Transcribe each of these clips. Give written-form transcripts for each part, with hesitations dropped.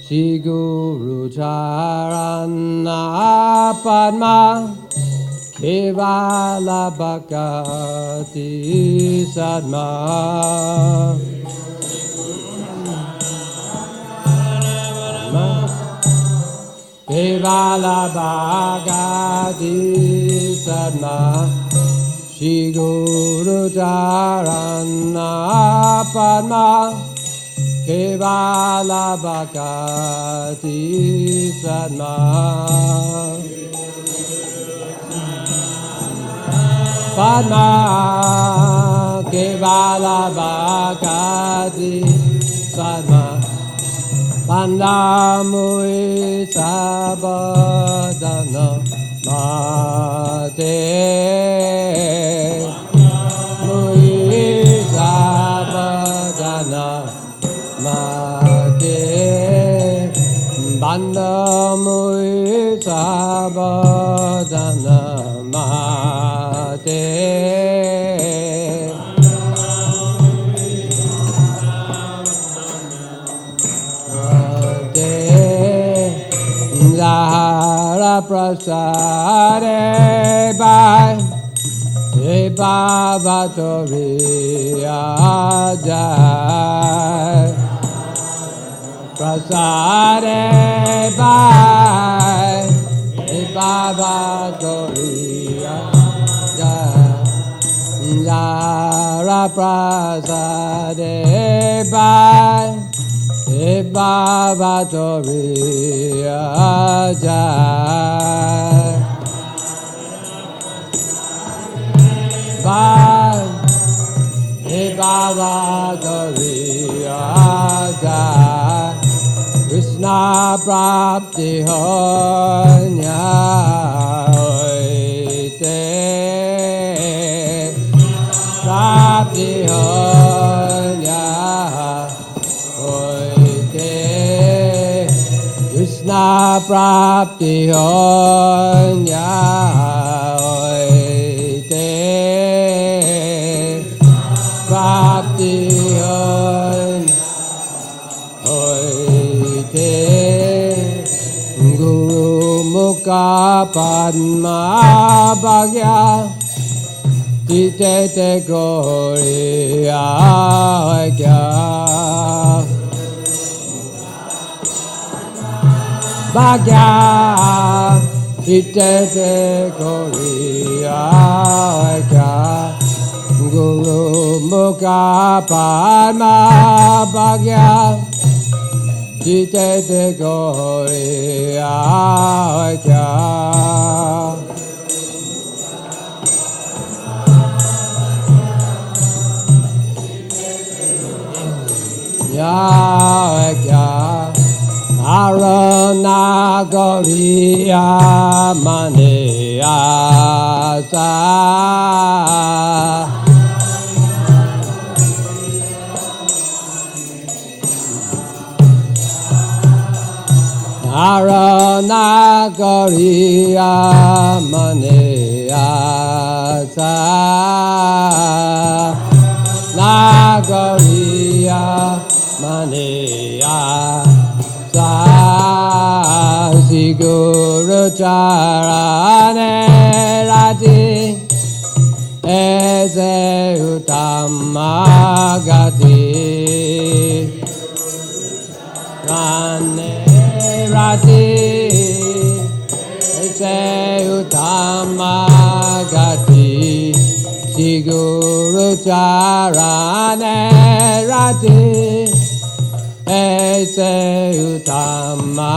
Shri Guru Charana Padma Kevala Bhakati Sadma Kevala Bhakati Sadma Shri Guru Charana Padma Kevala Bhakati Sadma Padma Kevala Bhakati Sadma Pandamui Sabadana Mate Mui Sabadana Mate Bandamui Sabadana Mate Zahara Prasade Bhai Baba Toriya Jai Prasade Bhai Baba Toriya Jai Zahara Prasade Bhai Baba Toriya Jai Baba Toriya Jai Krishna Prapti Honya Hoite Prapti Honya Krishna Prapti Honya Hoite Prapti Hoite Guru Mukha Padma Bhagya Tite Goriya Kya Bhagya Itete Goriya Kya Guru Mukha Padma Bhagya Itete Goriya Kya Ya Kya Arana Goriya Maniya Sa Arana Goriya Maniya Sa Nagoriya Maniya Shri Guru Charane Rati Ese Uttama Gati Rane Rati Ese Uttama Gati Shri Guru Charane Rati Ese Uttama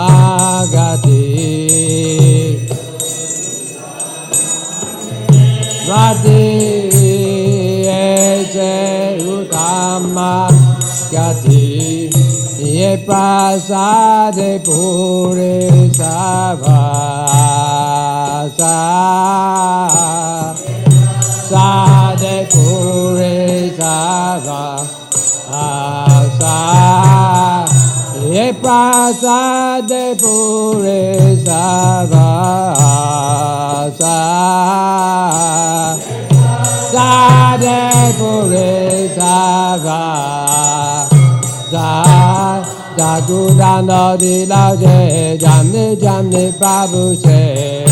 Gati Rati Ese Uttama Gati Ye Prasade Puri Savasa Sade Puri Savasa Ye Prasade Puri Savasa Sade Puri Savasa Takudana di laje, jamni jamni Prabhu se.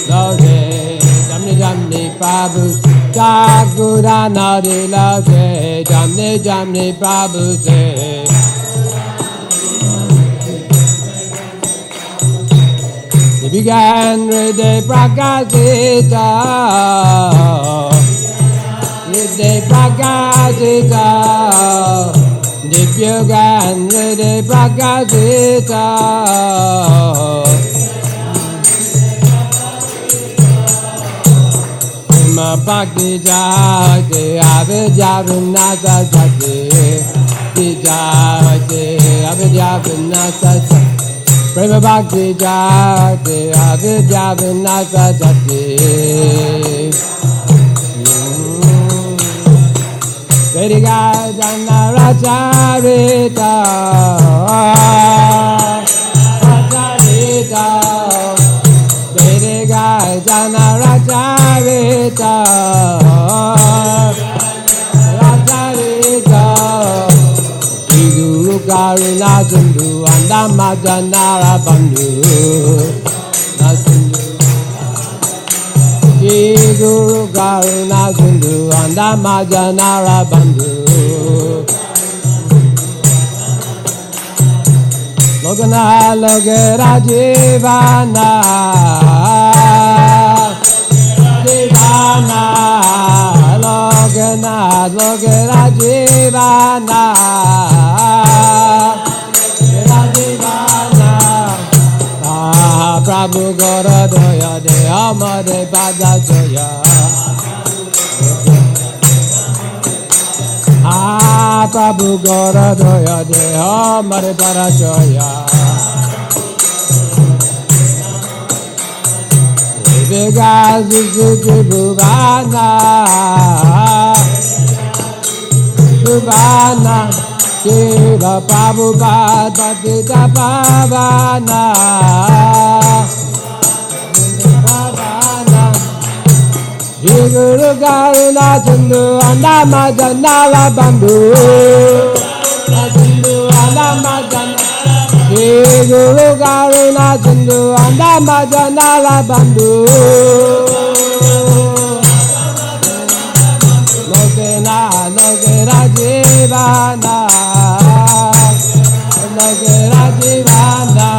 Laje, jamni jamni Prabhu. Takudana di laje, jamni jamni Prabhu se. He began Hare Prakasita, Hare Prakasita. Dipyogan Hare Prakasita. Prema Bhakti Jagati Avidya Vinasa Jati Jagati Avidya Vinasa Jati Prema Bhakti Jagati Avidya Vinasa Jati Vedika Jana Racharita Racharita Vedika Jana Racharita Racharita Shri Guru Karuna Sindhu Andama Janara Bandhu Shri Guru Karuna Sindhu Andama Janara Bandhu Lokana Lokera Jivana Jivana Lokana Lokera Jivana Jivana Prabhu Gora Doya De Amade Pada Joya Prabhu Gora Doya De Amade Pada Joya Viveka Suzuki Bhuvana Bhuvana Shiva Prabhupada Bhattita Pavana Shri Guru Karuna Sindhu Andama Janara Bandhu Shri Guru Karuna Sindhu Andama Janara Bandhu Lokena Lokera Jivana Lokera Jivana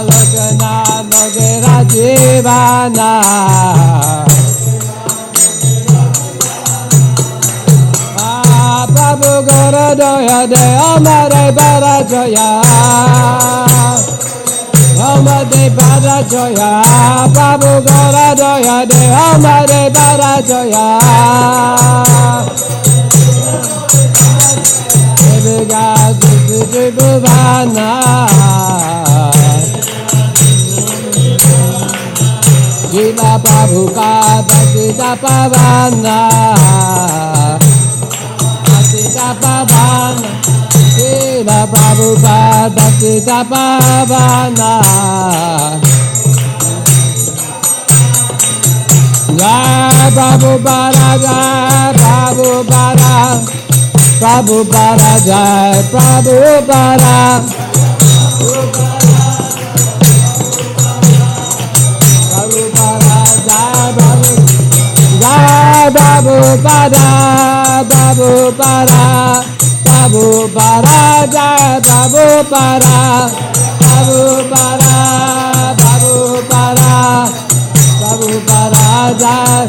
Lokena Lokera Jivana Prabhu Gora Doya De Amade Pada Joya Amade Pada Joya Prabhu Gora Doya De Amade Pada Joya Viveka Suzuki Bhuvana Shila Prabhupada Bhattita Pavana Bhattita Pavana Shila Prabhupada Bhattita Pavana Jai Prabhupada Jai Prabhupada Prabhupada Jai Prabhupada Jai Prabhupada Prabhupada Prabhupada Jai Prabhupada Prabhupada Prabhupada Prabhupada Jai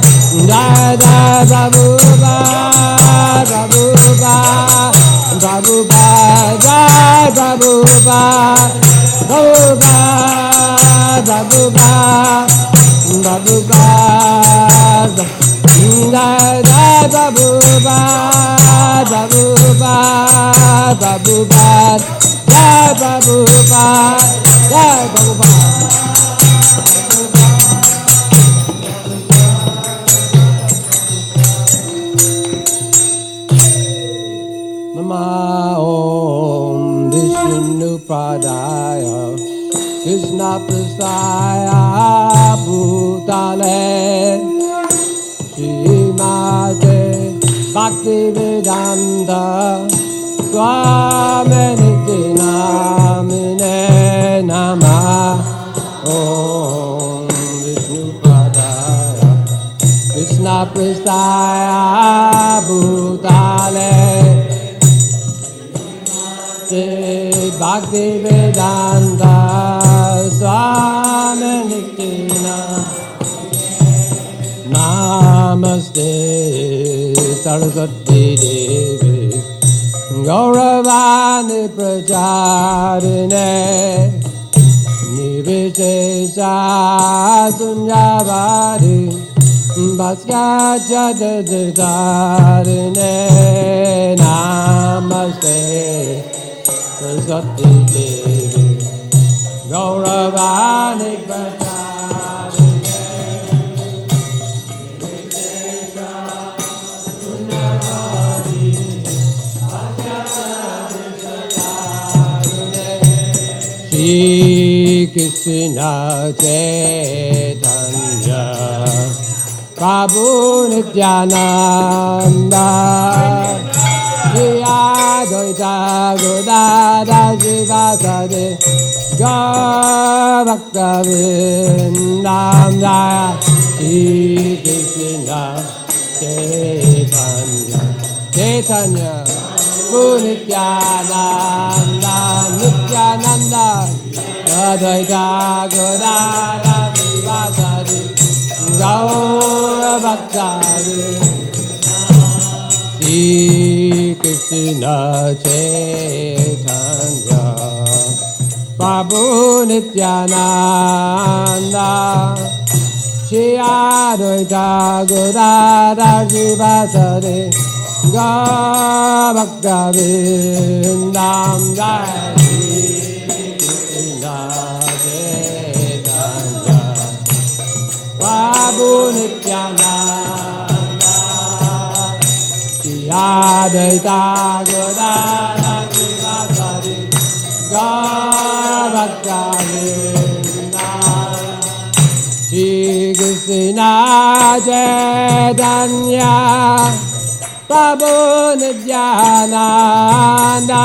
Jai Jai Prabhupada Prabhupada Prabhupada Jai Prabhupada Prabhupada Prabhupada Prabhupada Jai Jai Prabhupada Prabhupada Prabhupada Jai Prabhupada Jai Prabhupada Nama Om Vishnu Pradaya Krishna Prasaya Bhutale Srimate Bhaktivedanta Swami Niti Namine Namah Om Vishnu Padaya Krishna Prestaya Bhutale Bhakti Vedanta Swami Niti Namaste Saraswati Devi Gauravani Pracharine Nivishesha Sunyavadi Bhaskya Jadadarine Namaste Saraswati Devi Gauravani Pracharine Nivishesha Sunyavadi Shri Krishna Chaitanya Prabhu Nityananda Shri Advaita Gadadhara Srivasadi Gaur Bhakta Vrindam Jaya Shri Krishna Chaitanya Nityananda Nityananda Advaita Gadadhara Srivasadi Gaur Bhakta Shri Krishna Chaitanya Prabhu Nityananda Shri Advaita Gadadhara Srivasadi Gaur Bhakta Vrindam Jaya Krishna Chaitanya Prabhu Nityananda Shri Advaita Gadadhara Srivasadi Gaur Bhakta Vrindam Shri Krishna Chaitanya Prabhu Nityananda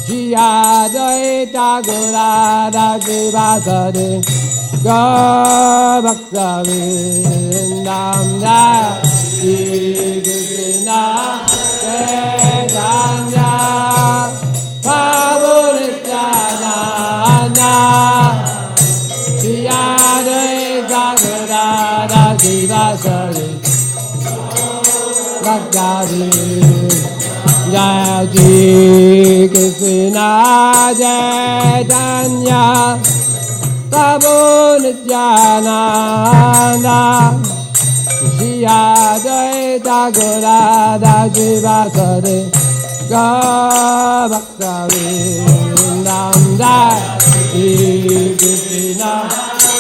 Shri Advaita Gadadhara Srivasadi Gaur Bhakta Vrindam Jaya Shri Krishna Chaitanya Prabhu Nityananda Shri Advaita Gadadhara Srivasadi Bhakta Jaya Shri Krishna Chaitanya Prabhu Nityananda Shri Advaita Gadadhara Srivasadi Gaur Bhakta Vrindam Jaya Shri Krishna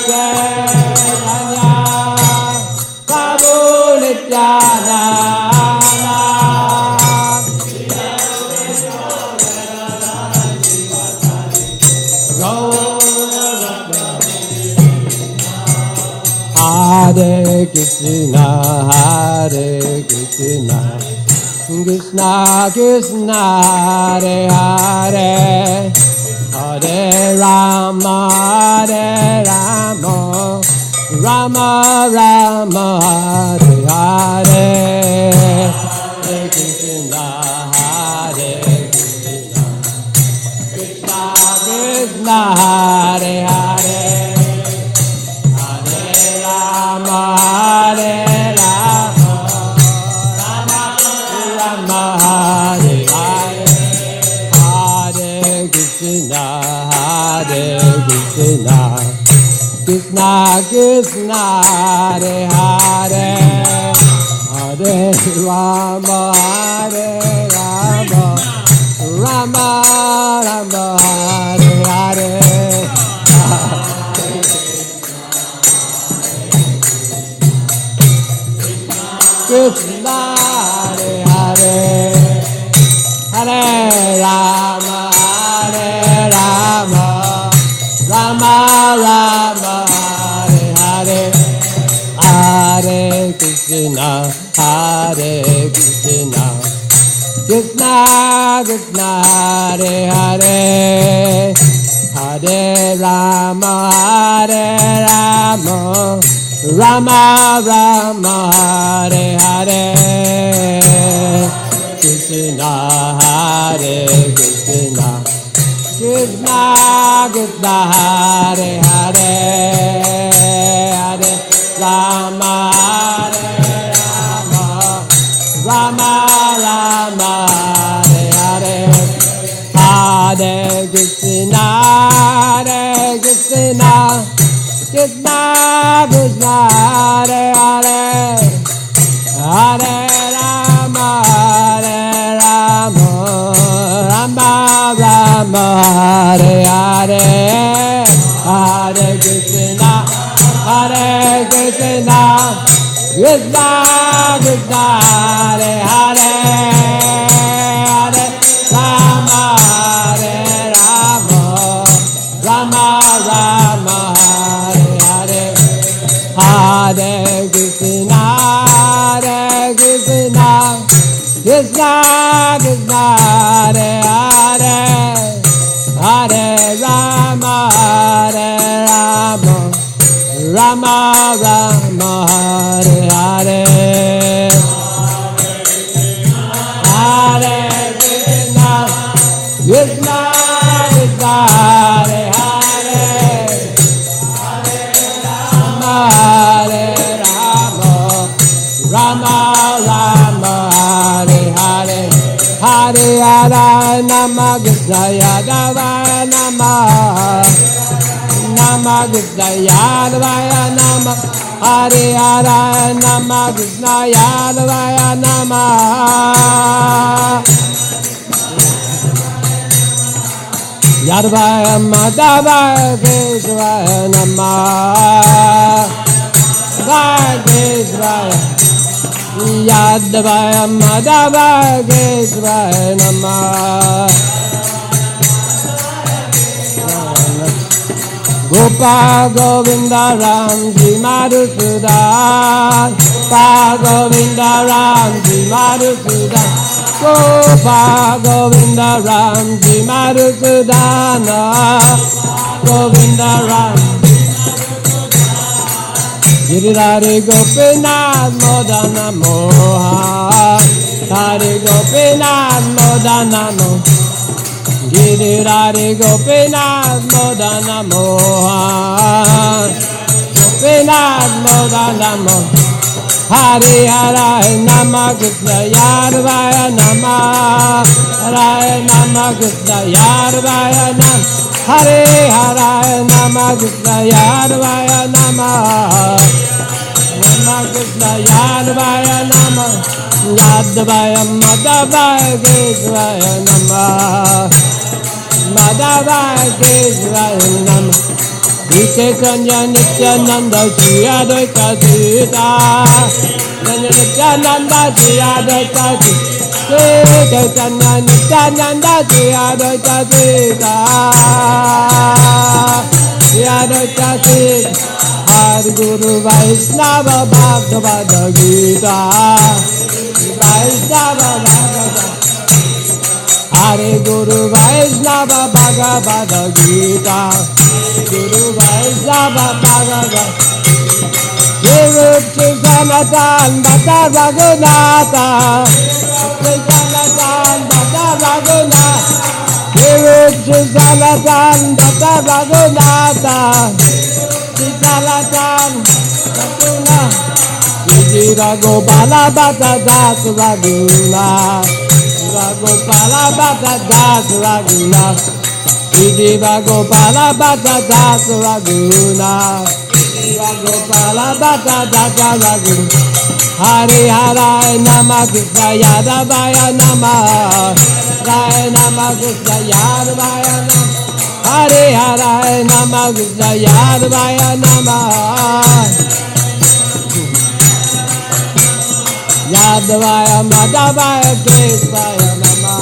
Chaitanya Prabhu Nityananda Hare Krishna, Hare Krishna, Krishna Krishna, Hare Hare, Hare Rama, Hare Rama, Rama Rama, Hare Hare, Hare Krishna, Hare Krishna, Krishna Krishna, Hare Hare. Hare Rama, Rama Rama, Hare Hare, Hare Krishna, Krishna Krishna, Hare Hare, Hare Rama, Rama Rama, Hare Hare. Krishna Hare Hare, Hare Rama, Rama Rama, Hare Hare, Hare Krishna, Krishna Krishna Hare Hare Hare Rama Hare Rama Rama Rama Hare Hare Krishna Hare Krishna Krishna Krishna Hare Hare Hare Rama Hare Rama Rama Rama Hare Hare Hare Krishna Hare Krishna Krishna Krishna Hare Hare Hare Rama Hare Rama Rama Rama Hare Hare Hare Krishna Krishna Krishna Krishna Hare Hare Hare Rama Hare Rama Rama Rama Hare Hare Hare Krishna Krishna Krishna Krishna Hare Hare Hare Rama Hare Rama Rama Rama Hare Hare Hare Krishna Krishna Krishna Hare Hare Hare Rama Hare Rama Rama Rama Hare Hare Hare Hare Nama Krishna Yadavaya Nama Nama Krishna Yadavaya Nama Hare Hare Nama Krishna Yadavaya Nama Yadavaya Madhavaya Keshavaya Nama Vaya Keshavaya Yadavaya Madhavaya Keshavaya Nama Gopal Govinda Ramji Madhusudan Gopal Govinda Ramji Madhusudan Gopal Govinda Ramji Madhusudan Govinda Ram Girirari Gopinath Modana Mohan Hari Gopinath Modana Mohan Girirari Gopinath Modana Mohan Gopinath Modana Mohan Hare Hare Nama Krishna Yadavaya Nama Hare Nama Krishna Yadavaya Nama Hare Hare Nama Krishna Yadavaya Nama Nama Krishna Yadavaya Nama Yadavaya Madhavaya Keshavaya Nama Madhavaya Keshavaya Nama Chaitanya Nityananda Shri Advaita Sita Nityananda Shri Advaita Sita Chaitanya Nityananda Shri Advaita Sita Shri Advaita Sita Hare Guru Vaishnava Bhagavata Gita Vaishnava Bhagavata Hare Guru Vaishnava Bhagavata Gita Guru Vaishnava Bhagavata Shri Sanatan Bhatta Raghunatha Shri Sanatan Bhatta Raghunatha Shri Sanatan Bhatta Raghunatha Shri Sanatan Bhatta Shri Raghupala Bhatta Das Raghunatha Raghupala Bhatta Das Raghunatha Shri Raghupala Bhatta Das Raghunatha Gopala Bhatta Data Ragu Hare Hare Nama Krishna Yadavaya Nama Hare Nama Krishna Yadavaya Nama Hare Hare Nama Krishna Yadavaya Nama Yadavaya Madhavaya Keshavaya Nama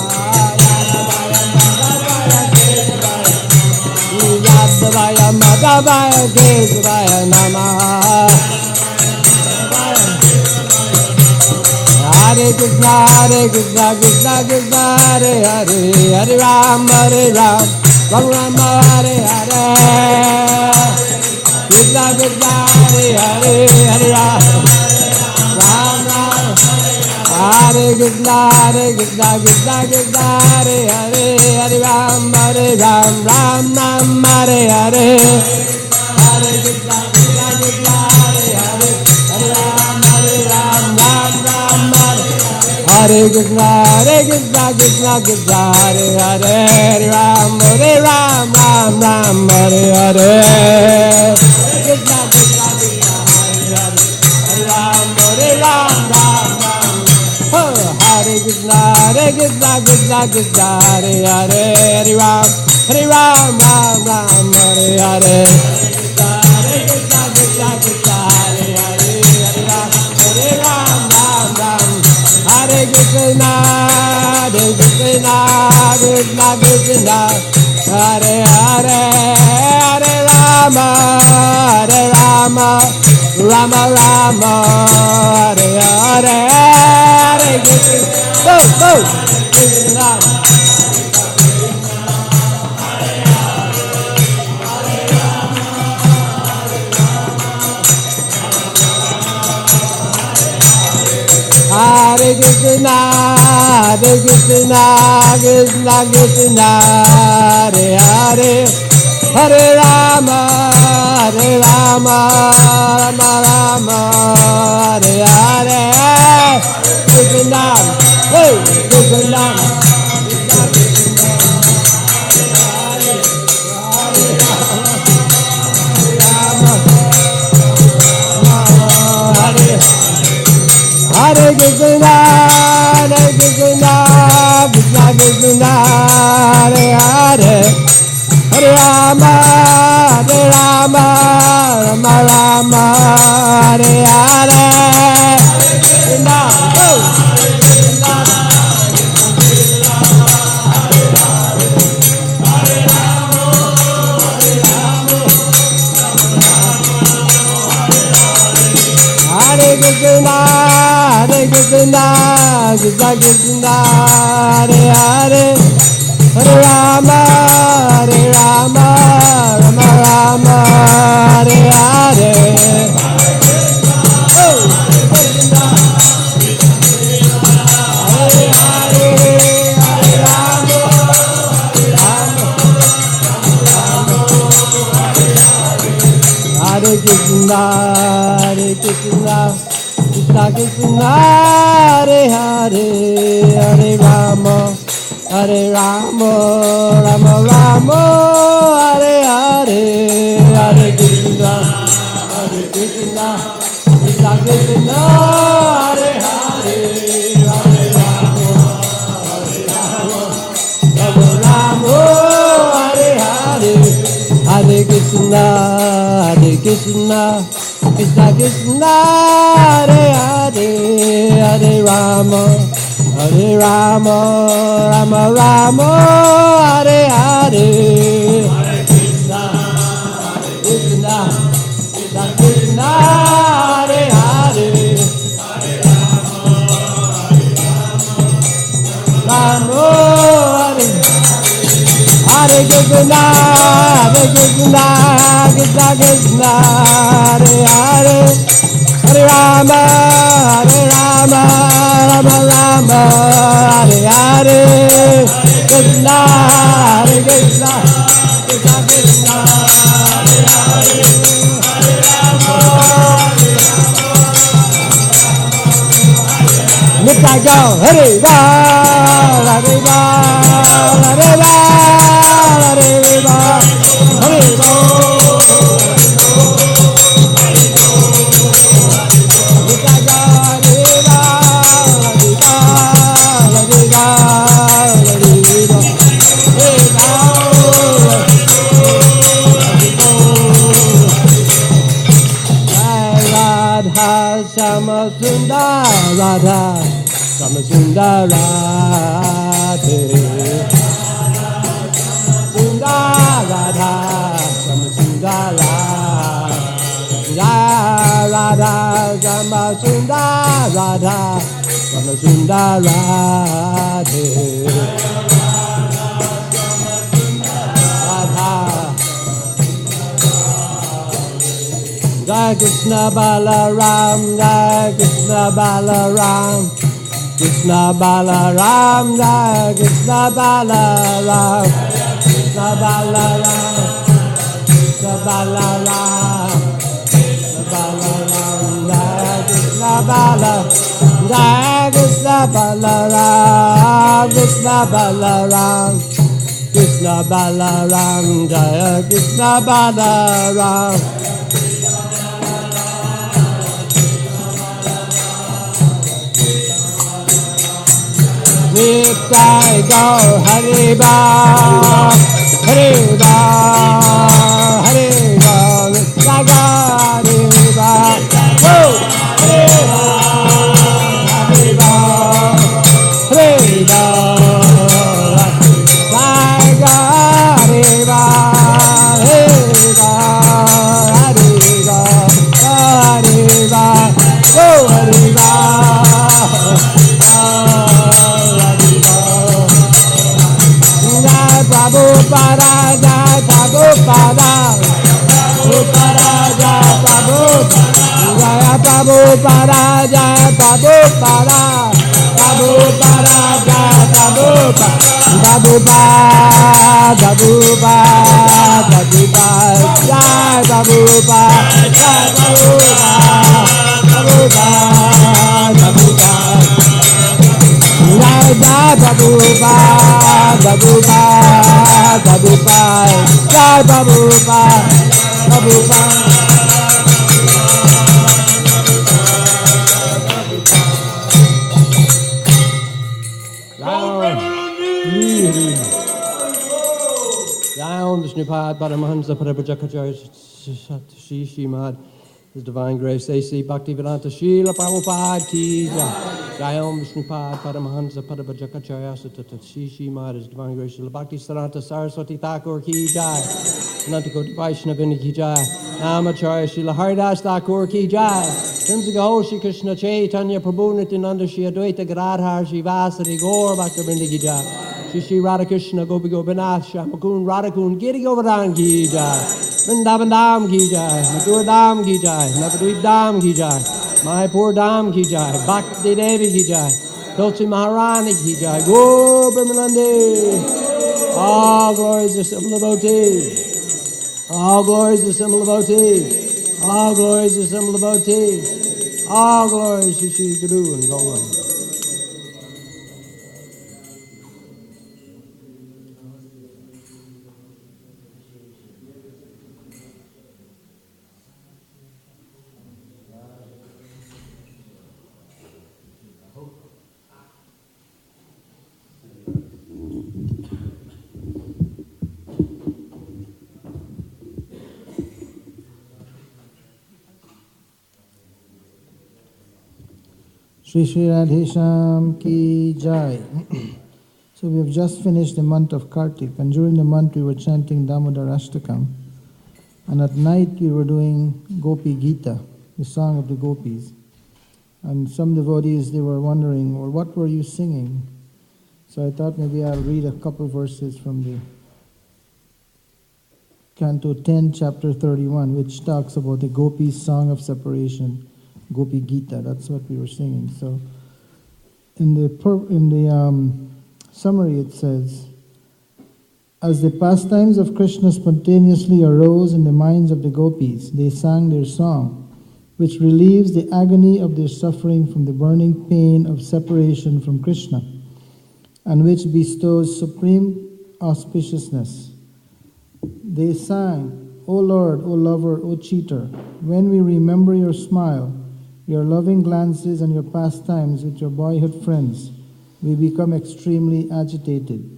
Yadavaya Madhavaya Keshavaya Nama Hare Krishna, Krishna Krishna, Hare Hare, Hare Ram, Ram Ram, Hare Hare. Krishna Krishna, Hare Hare, Hare Ram, Ram Ram. Hare Krishna, Krishna Krishna, Hare Hare, Hare Ram, Ram Ram, Hare Hare. Hare Krishna, Krishna Hare Hare, Hare Ram, Ram Ram, Hare. Hare Krishna, Krishna Hare Hare, Hare Ram, Ram Ram, Hare Hare. Krishna Krishna, Hare Hare, Hare Ram, Ram Ram. Hare Krishna, Krishna Hare Hare, Hare Ram, Ram Ram, Hare Hare. Hare Krishna, Krishna Hare Hare, Hare Ram, Ram Ram. Hare Krishna, Krishna Krishna, Hare Hare, Hare Rama, Rama Rama, Hare Hare. Hare Krishna, go, Krishna. Hare Krishna, Krishna Krishna, Hare Hare, Hare Rama, Rama Rama, Hare Hare. Krishna, hey, Krishna. Hare Krishna, Krishna Krishna, Hare Hare, Hare Rama, Rama Rama, Hare Hare. Krishna, Hare Krishna, Krishna Krishna, Hare Hare, Hare Rama, Rama Rama, Hare Hare. Hare Krishna, Krishna Krishna, Hare Hare, Hare Rama, Rama Rama, Hare Hare. Hare Krishna, Krishna Krishna, Hare Hare, Hare Rama, Rama Hare Hare. Hare Krishna, Krishna Krishna, Hare Hare, Hare Rama, Rama Rama, Hare Hare. Hare Krishna, Krishna Krishna, Hare Hare, Hare Rama, Hare. Hare Krishna, Krishna Krishna, Hare Hare, Hare Rama, Rama Rama, Hare Hare. Krishna, Krishna Krishna, Hare Hare, Hare Rama. Nitai go, Hare Ram, Hare Ram, Hare Ram, Hare Ram, Hare Ram. Nitai go, Hare Ram, Hare Ram, Hare Ram, Hare Ram, Hare Ram. Radha Shama Sundar, Radha Shama Sundar, Radhe Sundar, Radha Shama Sundar, Radha Shama Sundar, Radha Swamasundara Radhe. Jai Krishna Balaram, Jai Krishna Balaram, Krishna Balaram, Jai Krishna Balaram, Krishna Balaram, Krishna Balaram, Krishna Balaram, Jai Krishna Balaram, Jai Krishna Balaram, Krishna Balaram, Krishna Balaram, Jai Krishna Balaram. Nitai go Hare Ba, Hare Ba, Hare Ba, Nitai go Hare Ba, Hare Ba, Hare Ba, Hare Ba, Nitai go Hare Ba, Hare Ba, Hare Ba, Hare Ba, go Hare Ba. Prabhupada, Jai Prabhupada, Prabhupada, Jai Prabhupada, Jai Prabhupada, Prabhupada, Jai Prabhupada, Prabhupada, Prabhupada, Prabhupada, Jai Prabhupada, Jai Prabhupada, Prabhupada, Jai Prabhupada, Prabhupada, Prabhupada, Jai Prabhupada, Prabhupada. Jai Om Vishnupad Paramahansa Parabhajakacharya Shri Srimad His Divine Grace A.C. Bhaktivedanta Srila Prabhupada Ki Jai. Jai Om Vishnupad Paramahansa Parabhajakacharya Shri Srimad His Divine Grace Srila Bhaktivedanta Saraswati Thakur Ki Jai. Anantakoti Vaishnavini Ki Jai. Namacharya Srila Haridas Thakur Ki Jai. Crimsiga Ho Shri Krishna Chaitanya Prabhu Nityananda Shri Advaita Gadadhar Shri Vasari Gaur Bhaktivinoda Ki Jai. Shri Shri Radhakrishna Gopi Gopinath Shyamakund Radhakund Giri Govardhan Ki Jai. Vrindavan Dham Ki Jai. Mathura Dham Ki Jai. Navadvip Dham Ki Jai. Mayapur Dham Ki Jai. Bhakti Devi Ki Jai. Tulsi Maharani Ki Jai. Gaur Brahmanandi. All glories to simple devotees. All glories to simple devotees. All glories to simple devotees. All glories to Shri Guru and Gauranga. Shri Shri Radhesham Ki Jai. So we have just finished the month of Kartik, and during the month we were chanting Damodar Ashtakam, and at night we were doing Gopi Gita, the song of the gopis. And some devotees, they were wondering, well, what were you singing? So I thought maybe I'll read a couple verses from the Canto 10, Chapter 31, which talks about the gopis' song of separation, Gopi Gita. That's what we were singing. So in the summary it says, as the pastimes of Krishna spontaneously arose in the minds of the gopis, they sang their song, which relieves the agony of their suffering from the burning pain of separation from Krishna, and which bestows supreme auspiciousness. They sang, O Lord, O lover, O cheater, when we remember your smile, your loving glances, and your pastimes with your boyhood friends, we become extremely agitated.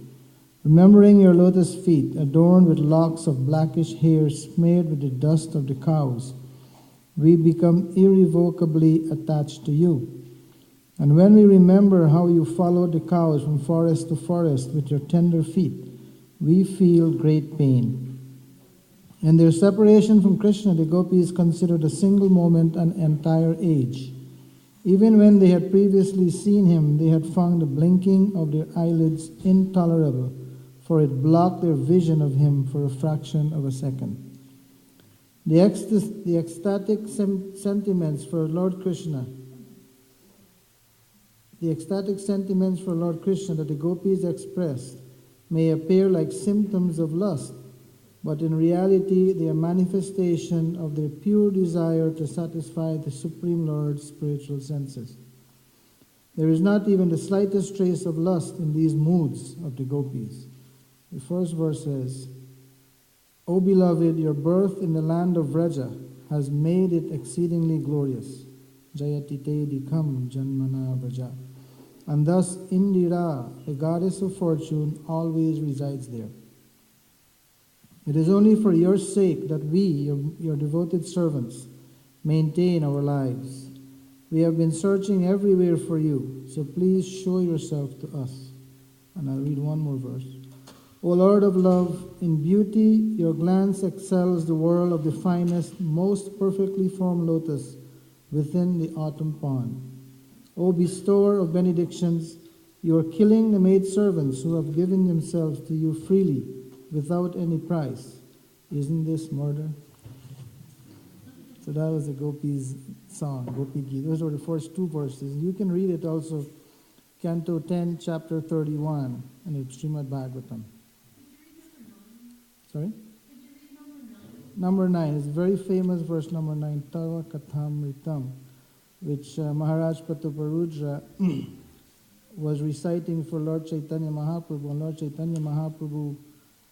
Remembering your lotus feet, adorned with locks of blackish hair smeared with the dust of the cows, we become irrevocably attached to you. And when we remember how you followed the cows from forest to forest with your tender feet, we feel great pain. In their separation from Krishna, the gopis considered a single moment an entire age. Even when they had previously seen him, they had found the blinking of their eyelids intolerable, for it blocked their vision of him for a fraction of a second. The ecstatic sentiments for Lord Krishna that the gopis expressed may appear like symptoms of lust, but in reality they are manifestation of their pure desire to satisfy the Supreme Lord's spiritual senses. There is not even the slightest trace of lust in these moods of the gopis. The first verse says, O beloved, your birth in the land of Vraja has made it exceedingly glorious. Jayatite dikam janmana Vraja. And thus Indira, the goddess of fortune, always resides there. It is only for your sake that we, your devoted servants, maintain our lives. We have been searching everywhere for you, so please show yourself to us. And I'll read one more verse. O Lord of love, in beauty your glance excels the world of the finest, most perfectly formed lotus within the autumn pond. O bestower of benedictions, you are killing the maidservants who have given themselves to you freely, without any price. Isn't this murder? So that was the Gopi's song, Gopi Gita. Those were the first two verses. You can read it also, Canto 10, Chapter 31, and it's Srimad Bhagavatam. Sorry? Number 9 is a very famous verse, number 9, Tava Kathamritam, which Maharaj Prataparudra was reciting for Lord Chaitanya Mahaprabhu, and Lord Chaitanya Mahaprabhu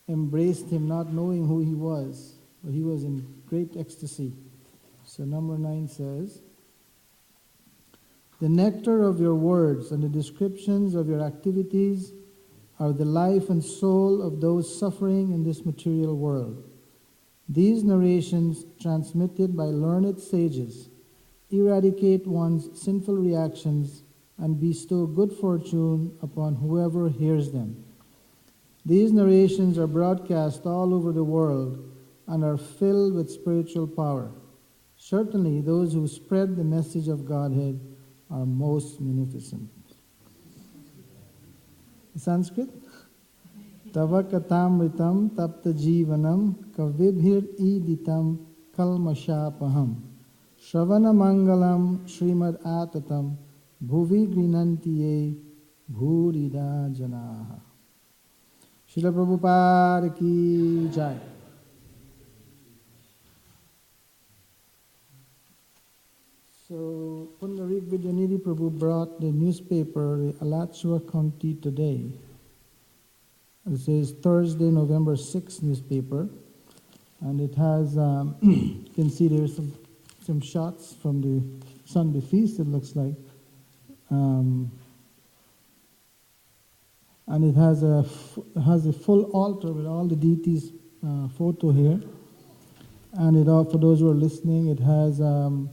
embraced him not knowing who he was, but he was in great ecstasy. So number 9 says, the nectar of your words and the descriptions of your activities are the life and soul of those suffering in this material world. These narrations, transmitted by learned sages, eradicate one's sinful reactions and bestow good fortune upon whoever hears them. These narrations are broadcast all over the world and are filled with spiritual power. Certainly, those who spread the message of Godhead are most munificent. Sanskrit? Tava katamritam tapta jivanam kavibhir iditam kalmashapaham Shravana mangalam Srimad Atatam Bhuvi Grinantiye Bhurida Janaha. Srila Prabhupada ki jai. So Pundarik Vidyanidhi Prabhu brought the newspaper, the Alachua County Today. It says Thursday, November 6th newspaper. And it has, you can see there's some shots from the Sunday feast, it looks like. And it has a full altar with all the deities photo here. And for those who are listening, it has a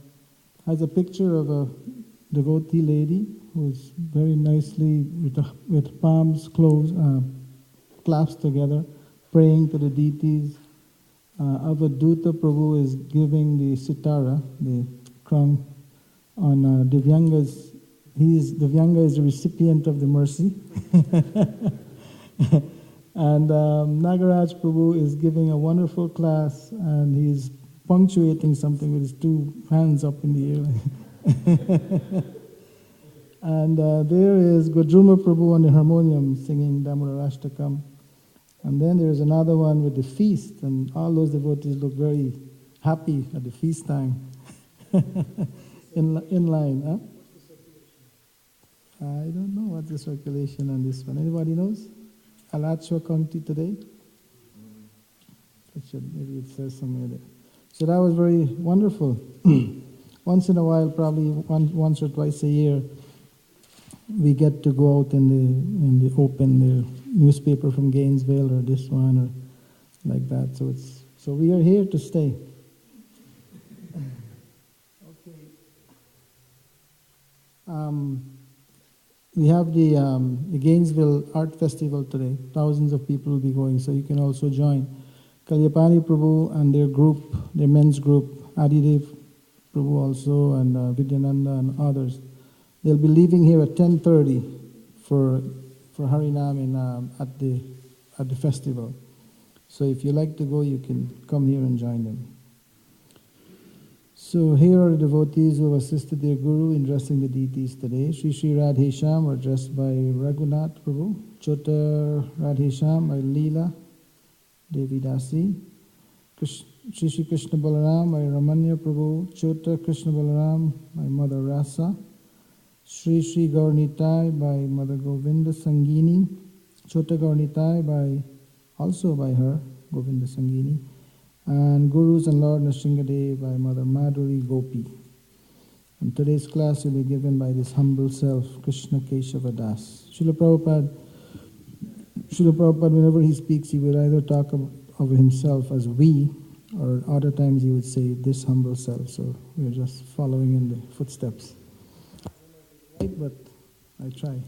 picture of a devotee lady who's very nicely with palms clasped together, praying to the deities. Avaduta Prabhu is giving the sitara, the crown, on Divyanga's. Divyanga is the recipient of the mercy. And Nagaraj Prabhu is giving a wonderful class, and he's punctuating something with his two hands up in the air. And there is Gojruma Prabhu on the harmonium singing Damodarashtakam. And then there's another one with the feast, and all those devotees look very happy at the feast time. in line, huh? I don't know what's the circulation on this one. Anybody knows? Alachua County Today? Maybe it says somewhere there. So that was very wonderful. Once in a while, probably once or twice a year, we get to go out in the open, the newspaper from Gainesville or this one or like that. So we are here to stay. Okay. We have the Gainesville Art Festival today. Thousands of people will be going, so you can also join. Kalyapani Prabhu and their group, their men's group, Adidev Prabhu also, and Vidyananda and others They'll be leaving here at 10:30 for Harinam at the festival. So if you like to go, you can come here and join them. So here are the devotees who have assisted their Guru in dressing the deities today. Sri Sri Radhesham were dressed by Raghunath Prabhu. Chota Radhesham by Leela Devi Dasi. Sri Sri Krishna Balaram by Ramanya Prabhu. Chota Krishna Balaram by Mother Rasa. Sri Sri Gaurnitai by Mother Govinda Sangini. Chota Gaurnitai also by her, Govinda Sangini. And Gurus and Lord Nrsingadev by Mother Madhuri Gopi. And today's class will be given by this humble self, Krishna Keshava Das. Srila Prabhupada, whenever he speaks, he would either talk of himself as we, or other times he would say this humble self. So we're just following in the footsteps. But I try.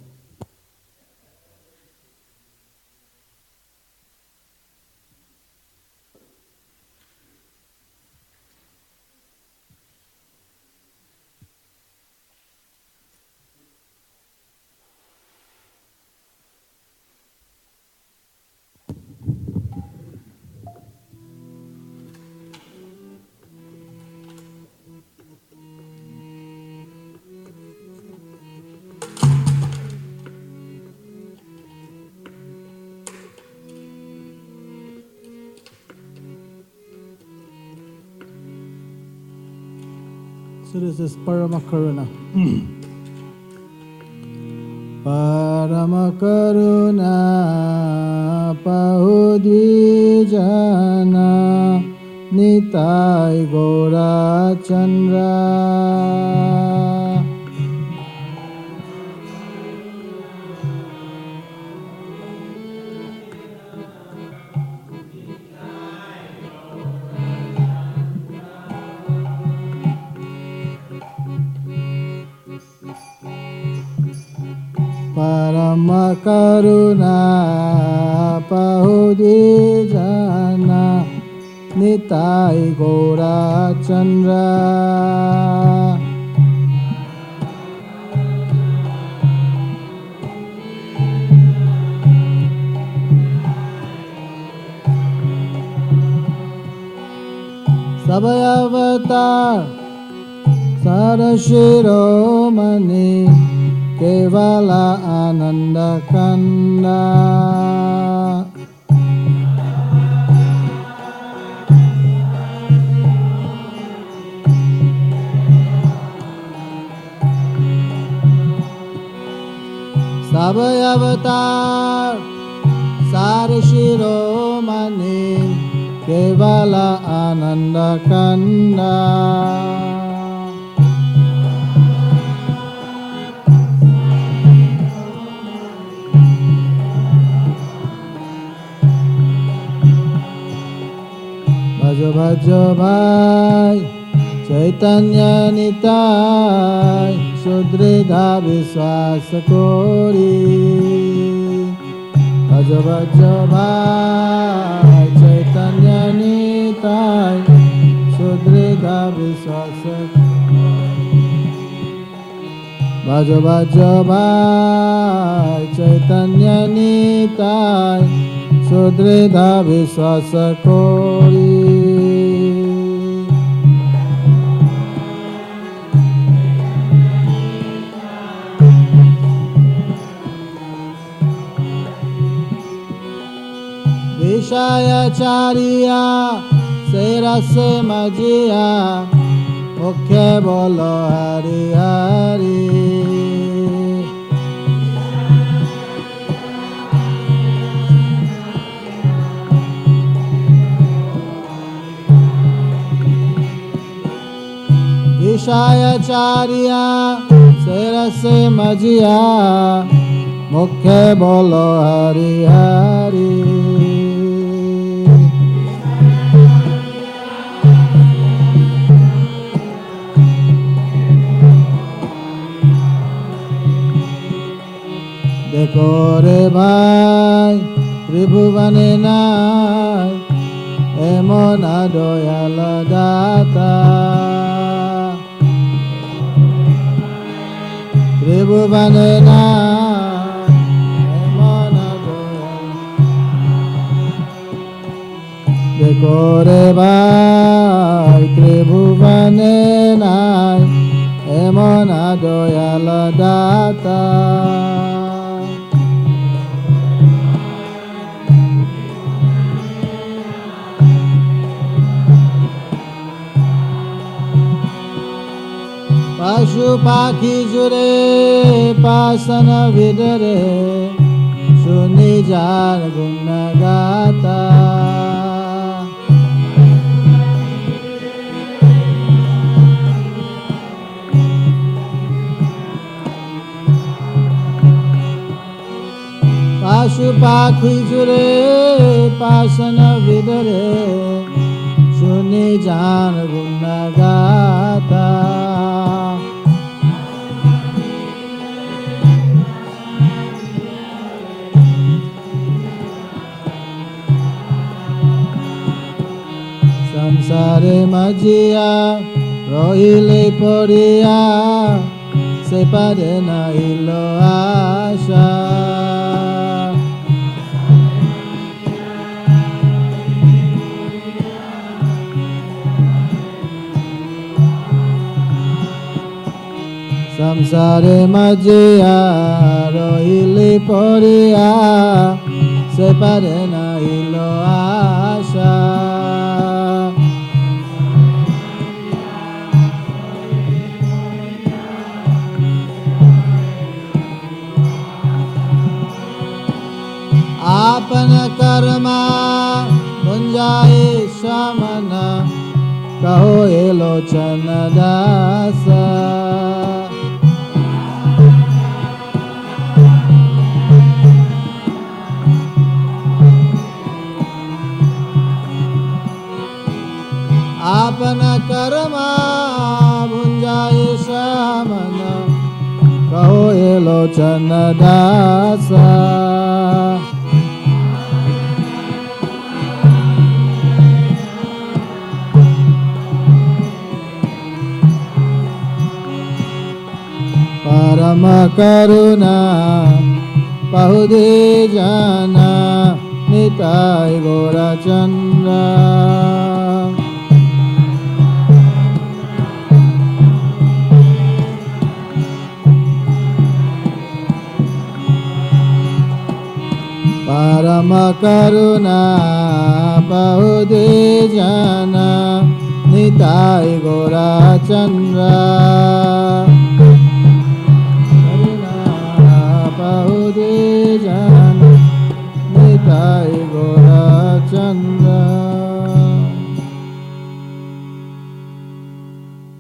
So this is Paramakaruna. Paramakaruna Pahudvijana Nitai Gora Chandra. Paramakaruna Pahudvijana Nitai Gora Chandra. Sabhayavatar Sarashiromani Kevala Ananda Kanda. Sabhayavatar Sarashiromani Kevala Ananda Kanda. Bhajo bhajo bhai Chaitanya Nitai Sudridha Vishwas Kori. Bhajo bhajo bhai Chaitanya Nitai Sudridha Vishwas Kori. Bhajo bhajo bhai Chaitanya Nitai Sudridha Vishwas Kori. Vishaya Chariya Serase Majiya Mukhe Bolo Hari Hari. Vishaya Chariya Serase Majiya Mukhe Bolo Hari Hari. Dekho re bhai Tribhuvane nai Emona doyala data. Tribhuvanena Dekore Bhai Tribhuvanena Emona Doyala Data Pashu Pakhi Jure Pasana Vidare Shuni Jar Gunagata Pashu Pakhi Jure Pasana Vidare Shuni Jar Gunagata Samsare Majia Rohile Poria Separe na ilo asha Samsare Majia Rohile Poria Separe na ilo asha Apana karma munjaye shamana kaho elochana dasa Apana karma munjaye shamana kaho elochana dasa Parama Karuna Pahude Jana Nitai Gora Chandra Parama Karuna Pahude Jana Nitai Gora Chandra Nitai Gora Chandra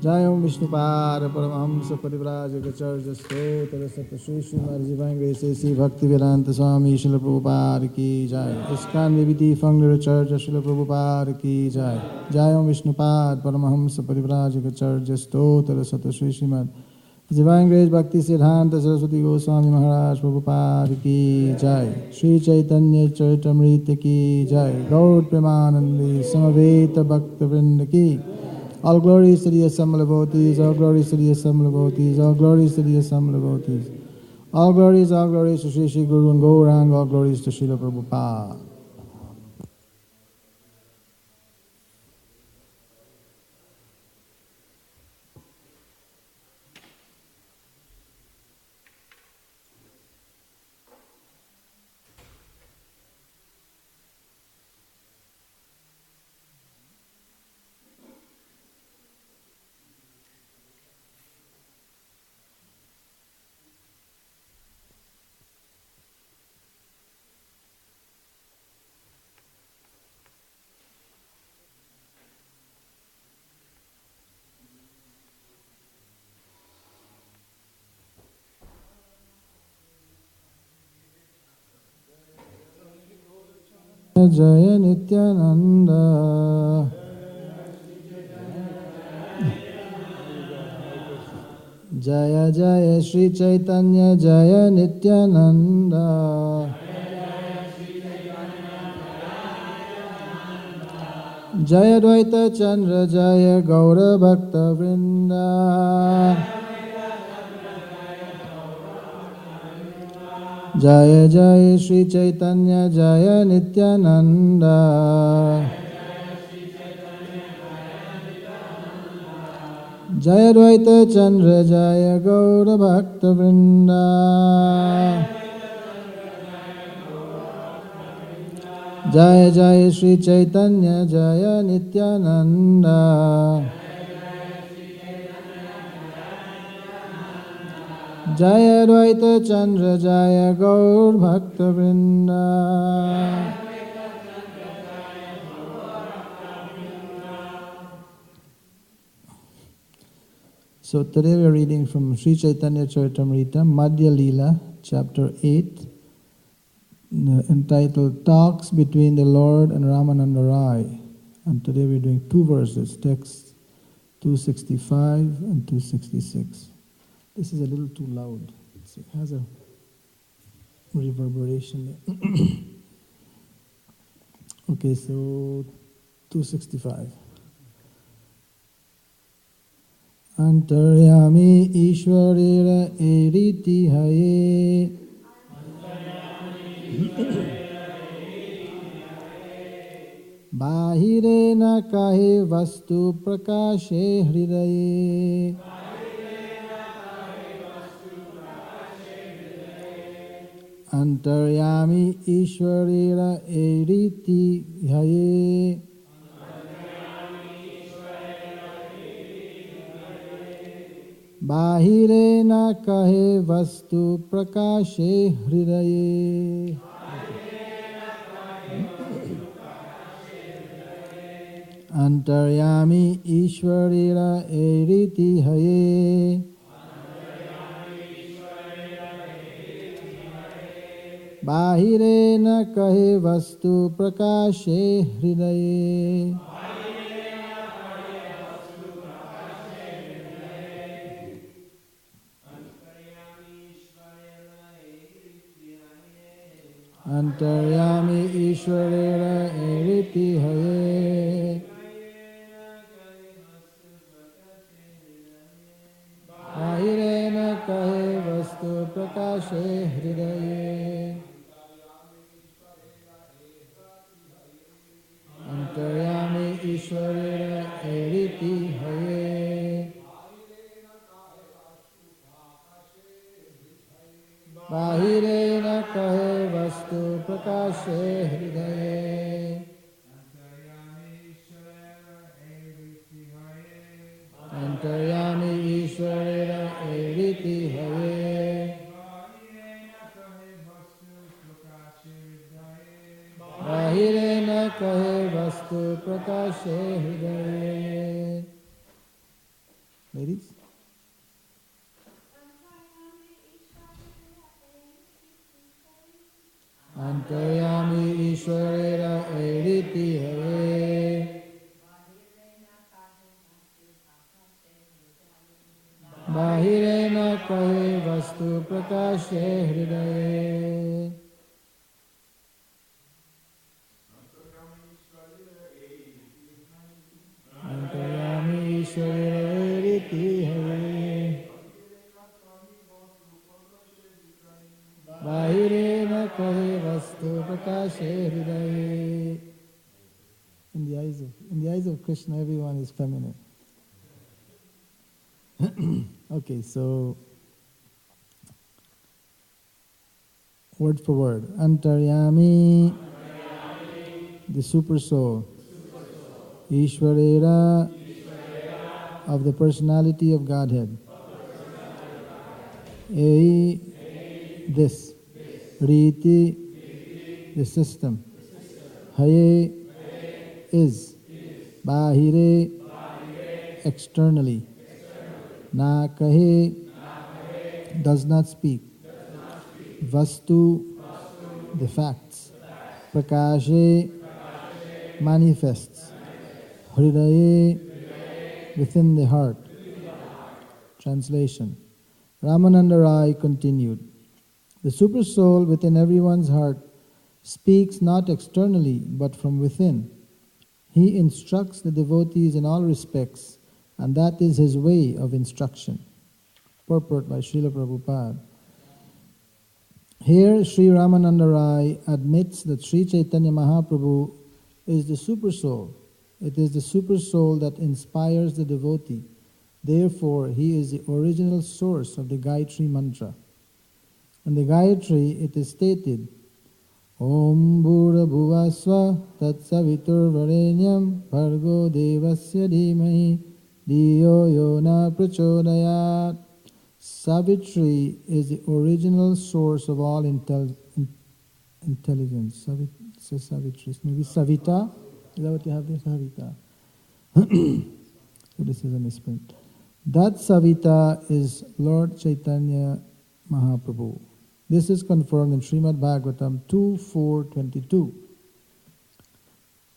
Jayam Vishnupara Paramahamsa Parivrajaka Charja Stotra Sata Shri Srimad Divine Grace A.C. Bhaktivedanta Swami Srila Prabhupada Ki Jai ISKCON Vibhiti Founder Church Srila Prabhupada Ki Jai Jayam Vishnupara Paramahamsa Parivrajaka Charja Stotra Sata Shri Srimad Divine Grace Bhakti Siddhanta Saraswati Goswami Maharaj Prabhupada Ki Jai Sri Chaitanya Charitamrita Ki Jai Gaur Premanandi Samaveta Bhakta Vrinda Ki All glories to the assembled devotees, all glories to the assembled devotees, all glories to the assembled devotees. All glories to Sri Sri Guru and Gaurang, all glories to Srila Prabhupada. Jaya Nityananda Jaya Jaya Sri Chaitanya Jaya Nityananda Jaya Dvaita Chandra Jaya Gaura Bhakta Vrinda Jaya Jaya Sri Chaitanya Jaya Nityananda. Jaya Dvaita Chandra Jaya Gaura Bhakta Vrinda. Jaya Jaya Sri Chaitanya Jaya Nityananda. Jaya Dvaita Chandra Jaya Gaur Bhakta Vrinda. So today we are reading from Sri Chaitanya Charitamrita, Madhya Leela, chapter 8, entitled Talks Between the Lord and Ramananda Rai. And today we are doing two verses, texts 265 and 266. This is a little too loud. It has a reverberation there. Okay, so 265. Antaryami Ishwarera Eriti Haye. Bahire na kahe vastu prakashe hridaye. Antaryami Ishwarera Eriti Haye. Bahire na kahe vastu prakashe hridaye. Antaryami Ishwarera Eriti Haye. Bahire na kahe vastu prakashe hridaye. Antaryami Ishwarera Eriti Haye. Bahire na kahe vastu prakashe hridaye. Antaryami Ishwarera Eriti Haye. Bahire na kahe vastu prakashe hridaye. Antaryami Ishwarera Eriti Haye. Bahire na kahe vastu prakashe hridaye. Ladies? Antaryami Ishwarera Eriti Haye. Bahire na kahe vastu prakashe hridaye. Antaryami Ishwarera Eriti Haye. Bahire na kahe vastu prakashe hridaye. In the eyes of Krishna, everyone is feminine. Okay, so word for word. Antaryami, the super soul. Ishwarera, of the personality of Godhead. Ei, this. Riti, the system. Haye, is. Bahire, externally. Na kahe, does not speak. Vastu, the facts. Prakashe, manifests. Hridaye, within the heart. Translation. Ramananda Rai continued, the super soul within everyone's heart speaks not externally but from within. He instructs the devotees in all respects, and that is his way of instruction. Purport by Srila Prabhupada. Here, Sri Ramananda Rai admits that Sri Chaitanya Mahaprabhu is the super soul. It is the super soul that inspires the devotee. Therefore, he is the original source of the Gayatri mantra. In the Gayatri, it is stated, Om Bhura Bhuvasva Tat Savitur Varenyam Bhargo Devasya Dhimahi Dhiyo Yona Prachodayat. Savitri is the original source of all intelligence. Savitri. Maybe Savita. Is that what you have there? Savita. So this is a misprint. That Savita is Lord Chaitanya Mahaprabhu. This is confirmed in Srimad Bhagavatam 2.4.22.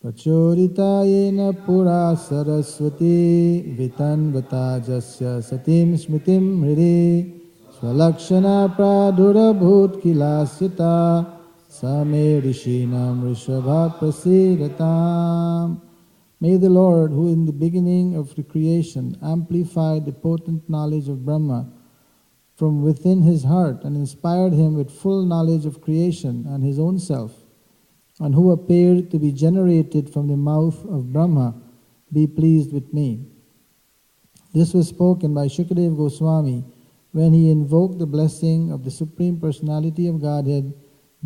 Pachorita yena pura saraswati vitanvata jasya satim smritim mridi swalakshana pradurabhut kilasyata same rishinam rishabhat prasidatam. May the Lord, who in the beginning of the creation amplified the potent knowledge of Brahma from within his heart and inspired him with full knowledge of creation and his own self, and who appeared to be generated from the mouth of Brahma, be pleased with me. This was spoken by Shukadeva Goswami when he invoked the blessing of the Supreme Personality of Godhead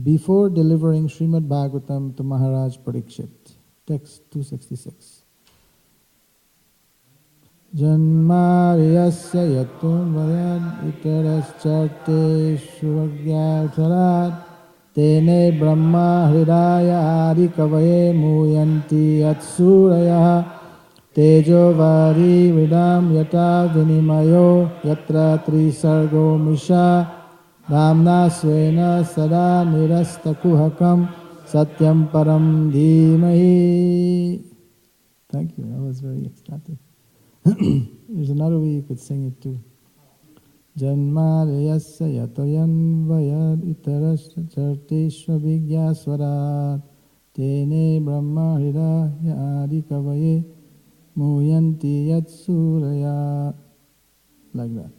before delivering Srimad Bhagavatam to Maharaj Parikshit. Text 266. Janmariyasya yatum vayad itarascharte shuvagyacharat Tene Brahma Hridaya Adi Kavaye Muyanti Atsuraya Tejo Vari Vidam Yata Vinimayo Yatra Trisargo Misha Dhamna Svena Sada Nirastakuhakam Satyam Param Dhimahi. Thank you, that was very ecstatic. There's another way you could sing it too. Janmarayasya yatoyan vayad itarasya charteshva vigyaswarat Tene Brahma Hridaya Adi Kavaye Muyanti Yatsuraya. Like that.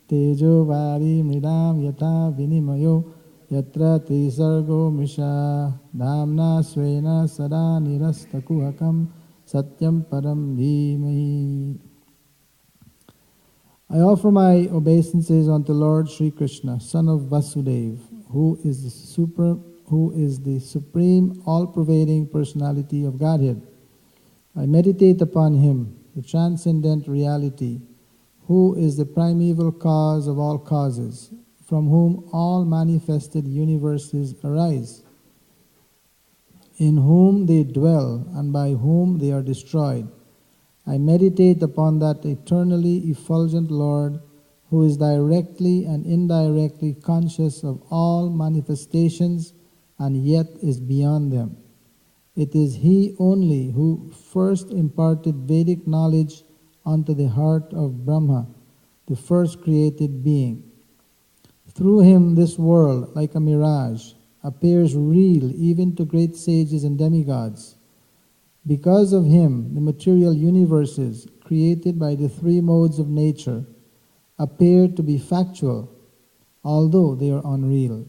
Tejo Vari Mridam Yata Vinimayo Yatra Trisargo Misha Dhamna Svena Sada Nirastakuhakam Satyam Param Dhimahi. I offer my obeisances unto Lord Sri Krishna, son of Vasudeva, who is the supreme, all-pervading personality of Godhead. I meditate upon him, the transcendent reality, who is the primeval cause of all causes, from whom all manifested universes arise, in whom they dwell and by whom they are destroyed. I meditate upon that eternally effulgent Lord who is directly and indirectly conscious of all manifestations and yet is beyond them. It is He only who first imparted Vedic knowledge unto the heart of Brahma, the first created being. Through him this world, like a mirage, appears real even to great sages and demigods. Because of him, the material universes, created by the three modes of nature, appear to be factual, although they are unreal.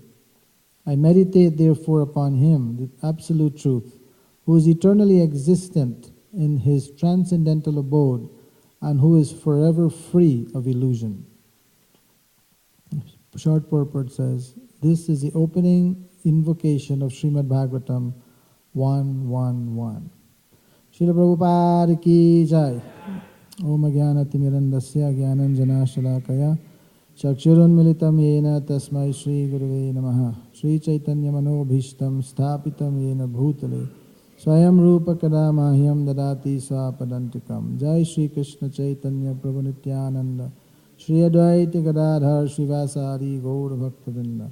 I meditate therefore upon him, the absolute truth, who is eternally existent in his transcendental abode and who is forever free of illusion. Short purport says, this is the opening invocation of Srimad Bhagavatam 1.1.1. Srila Prabhupada ki jai. Om Ajnana-timirandasya Jnananjana-shalakaya Chakshurunmilitam yena tasmai Shri Gurave Namaha. Shri Chaitanya Manobhishtam Sthapitam yena bhutale Swayam Rupa Kadamahyam Dadati Swapadantikam. Jai Shri Krishna Chaitanya Prabhu Nityananda Shri Advaita Gadadhar Srivasari Gaur Bhaktavinda.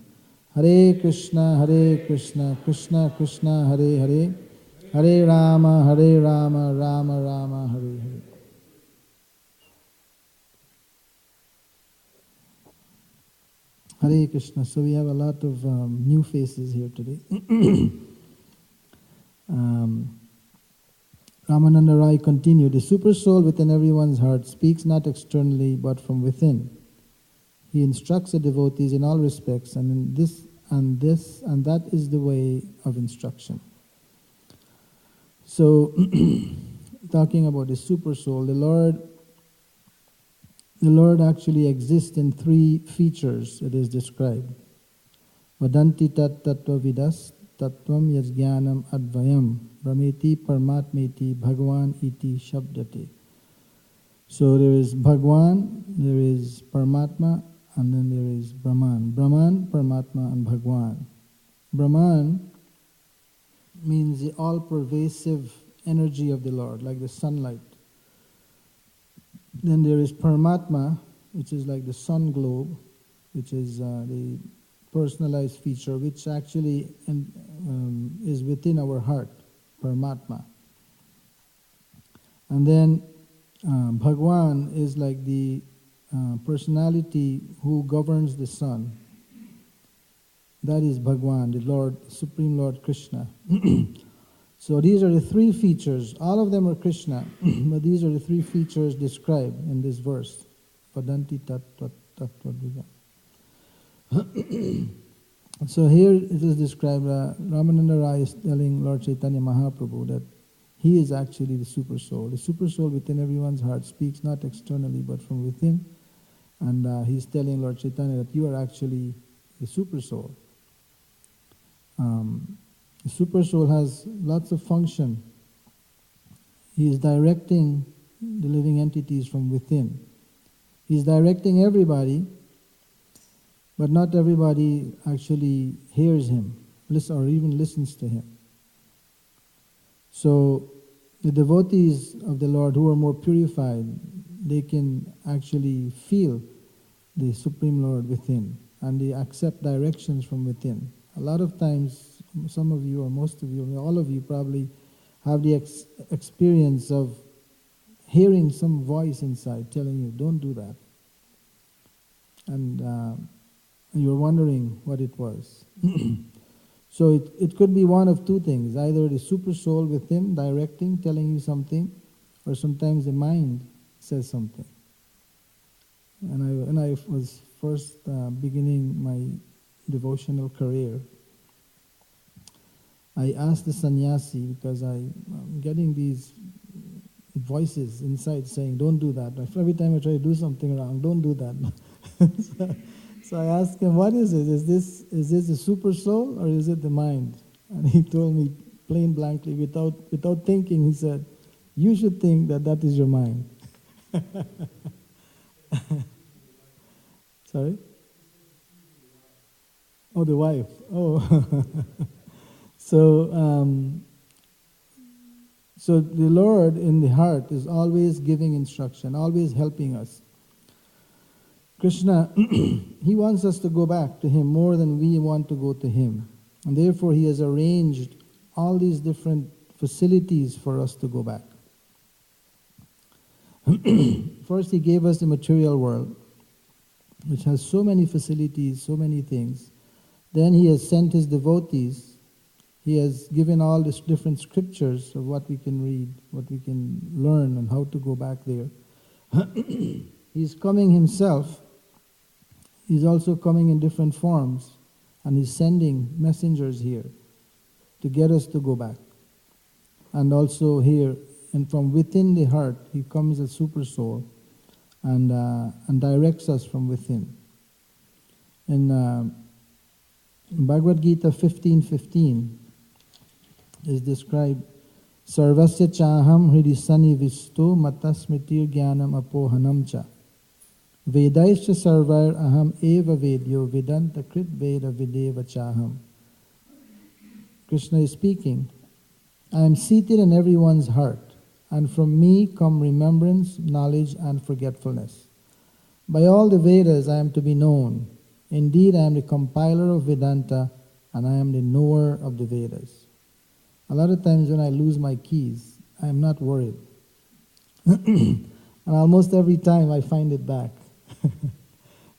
Hare Krishna, Krishna Krishna, Hare Hare, Hare Rama, Rama Rama, Hare Hare. Hare Krishna. So we have a lot of new faces here today. Ramananda Rai continued, the super soul within everyone's heart speaks not externally but from within. He instructs the devotees in all respects, and and that is the way of instruction. So, talking about the super soul, the Lord actually exists in three features. It is described. Vadanti tat tattva vidas tattvam yajnanam advayam brahmeti paramatmeti bhagwan iti shabdate. So there is Bhagwan, there is Paramatma, and then there is Brahman. Brahman, Paramatma, and Bhagwan. Brahman means the all-pervasive energy of the Lord, like the sunlight. Then there is Paramatma, which is like the sun globe, which is the personalized feature, which actually is within our heart, Paramatma. And then Bhagwan is like the personality who governs the sun. That is Bhagwan, the Lord, Supreme Lord Krishna. So these are the three features. All of them are Krishna, but these are the three features described in this verse. Vadanti tattva vida. So here it is described, Ramananda Rai is telling Lord Chaitanya Mahaprabhu that he is actually the super soul. The super soul within everyone's heart speaks not externally but from within. And he's telling Lord Chaitanya that you are actually the super soul. The super soul has lots of function. He is directing the living entities from within. He's directing everybody, but not everybody actually hears him, or even listens to him. So the devotees of the Lord who are more purified, they can actually feel the Supreme Lord within, and they accept directions from within. A lot of times, some of you or most of you, all of you probably have the experience of hearing some voice inside telling you, don't do that. And you're wondering what it was. So it could be one of two things, either the super soul within directing, telling you something, or sometimes the mind says something. And when I was first beginning my devotional career, I asked the sannyasi, because I'm getting these voices inside saying, don't do that. Every time I try to do something wrong, don't do that. So I asked him, what is it? Is this the super soul or is it the mind? And he told me plain blankly, without thinking, he said, you should think that is your mind. Sorry? Oh, the wife. Oh. So the Lord in the heart is always giving instruction, always helping us. Krishna, he wants us to go back to him more than we want to go to him. And therefore he has arranged all these different facilities for us to go back. First he gave us the material world, which has so many facilities, so many things. Then he has sent his devotees. He has given all these different scriptures of what we can read, what we can learn, and how to go back there. He's coming himself. He's also coming in different forms, and he's sending messengers here to get us to go back. And also here, and from within the heart, he comes as super soul and directs us from within. In Bhagavad Gita 15:15 is described, Sarvasya chaham hridi sanivisto matasmitir jnanam apohanam cha. Vedaischa sarvair aham eva vedyo vedanta krit veda videva chaham. Krishna is speaking, I am seated in everyone's heart, and from me come remembrance, knowledge, and forgetfulness. By all the Vedas I am to be known. Indeed, I am the compiler of Vedanta, and I am the knower of the Vedas. A lot of times when I lose my keys, I am not worried. And almost every time I find it back.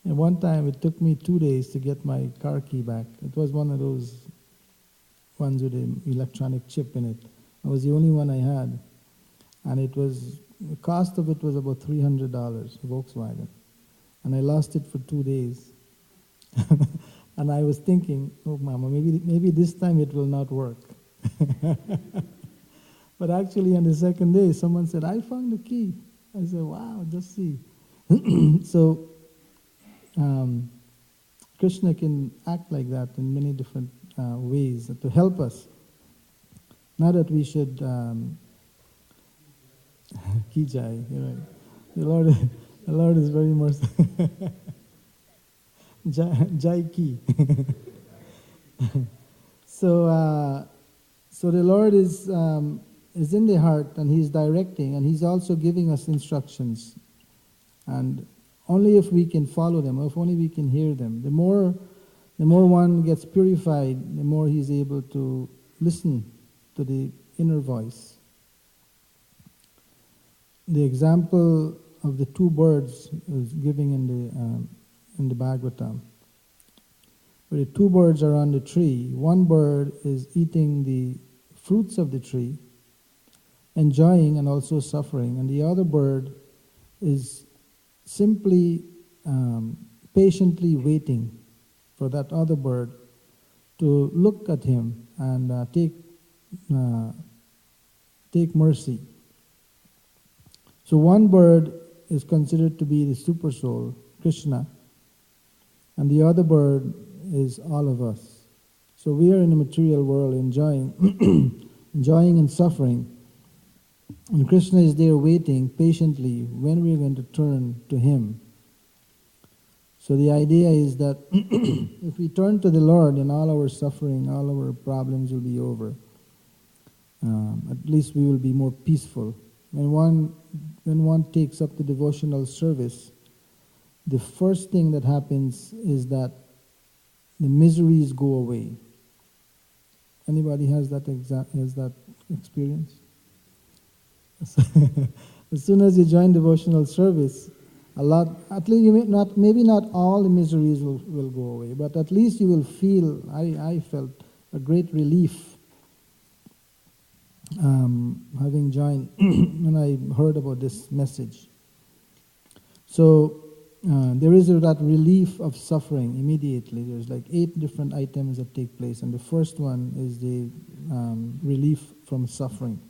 And one time it took me 2 days to get my car key back. It was one of those ones with an electronic chip in it. It was the only one I had. And the cost of it was about $300, Volkswagen. And I lost it for 2 days. And I was thinking, oh, Mama, maybe this time it will not work. But actually, on the second day, someone said, I found the key. I said, wow, just see. So, Krishna can act like that in many different ways to help us. Not that we should, Ki Jai, you're right. The Lord is very merciful. Jai Ki. So the Lord is in the heart, and He's directing, and He's also giving us instructions. And only if we can follow them, or if only we can hear them, the more one gets purified, the more he's able to listen to the inner voice. The example of the two birds is giving in the Bhagavatam. Where the two birds are on the tree, one bird is eating the fruits of the tree, enjoying and also suffering, and the other bird is simply patiently waiting for that other bird to look at him and take mercy. So one bird is considered to be the super soul, Krishna, and the other bird is all of us. So we are in the material world enjoying and suffering. And Krishna is there waiting patiently when we are going to turn to Him. So the idea is that if we turn to the Lord, then all our suffering, all our problems will be over. At least we will be more peaceful. When one takes up the devotional service, the first thing that happens is that the miseries go away. Anybody has that experience? As soon as you join devotional service, at least maybe not all the miseries will go away, but at least you will feel, I felt a great relief having joined when I heard about this message. So there is that relief of suffering immediately. There's like 8 different items that take place, and the first one is the relief from suffering.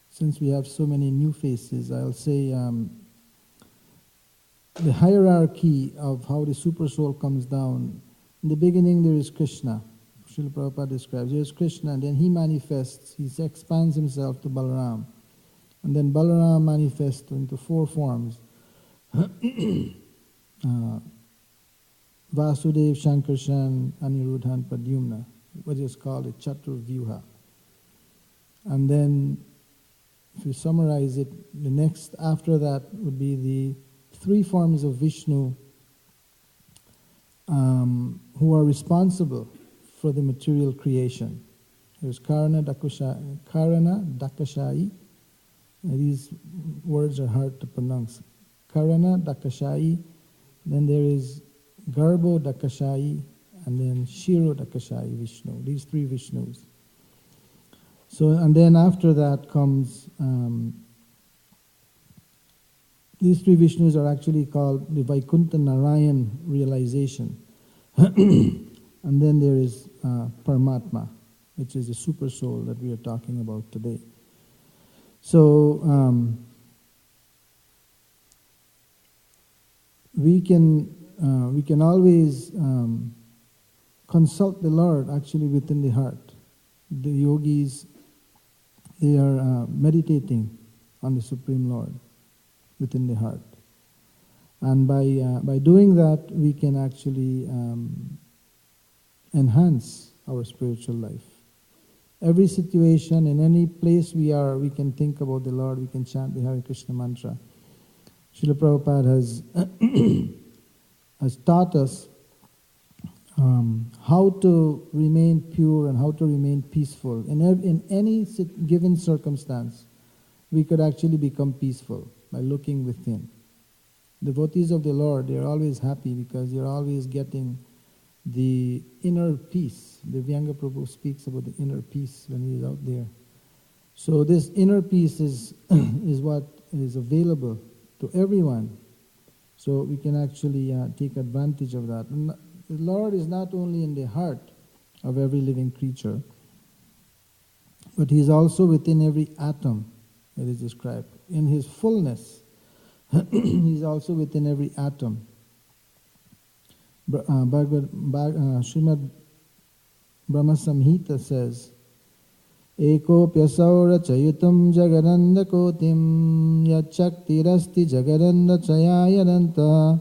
Since we have so many new faces, I'll say the hierarchy of how the super soul comes down. In the beginning there is Krishna. Srila Prabhupada describes, there is Krishna, and then he manifests, he expands himself to Balaram. And then Balaram manifests into 4 forms. Vasudev, Shankarshan, Aniruddha, Pradyumna, what is called a Chaturvyuha. And then, if you summarize it, the next after that would be the 3 forms of Vishnu who are responsible for the material creation. There's Karana, Dakashayi. These words are hard to pronounce. Karana, Dakashayi. Then there is Garbo, Dakashayi, and then Shiro, Dakashayi, Vishnu. These 3 Vishnus. So, and then after that comes, these 3 Vishnus are actually called the Vaikuntha Narayan realization. And then there is Paramatma, which is the super soul that we are talking about today. So, we can always consult the Lord actually within the heart. The yogis, they are meditating on the Supreme Lord within the heart. And by doing that, we can actually enhance our spiritual life. Every situation, in any place we are, we can think about the Lord, we can chant the Hare Krishna mantra. Srila Prabhupada has taught us how to remain pure and how to remain peaceful. In any given circumstance, we could actually become peaceful by looking within. Devotees of the Lord, they are always happy because they are always getting the inner peace. The Vyanga Prabhu speaks about the inner peace when he is out there. So this inner peace is what is available to everyone So we can actually take advantage of that. And the Lord is not only in the heart of every living creature, but He is also within every atom, it is described. In His fullness, He is also within every atom. Srimad Brahma Samhita says, Eko pyasau rachayutam jagananda kotim yachaktirasti jagananda chayayananta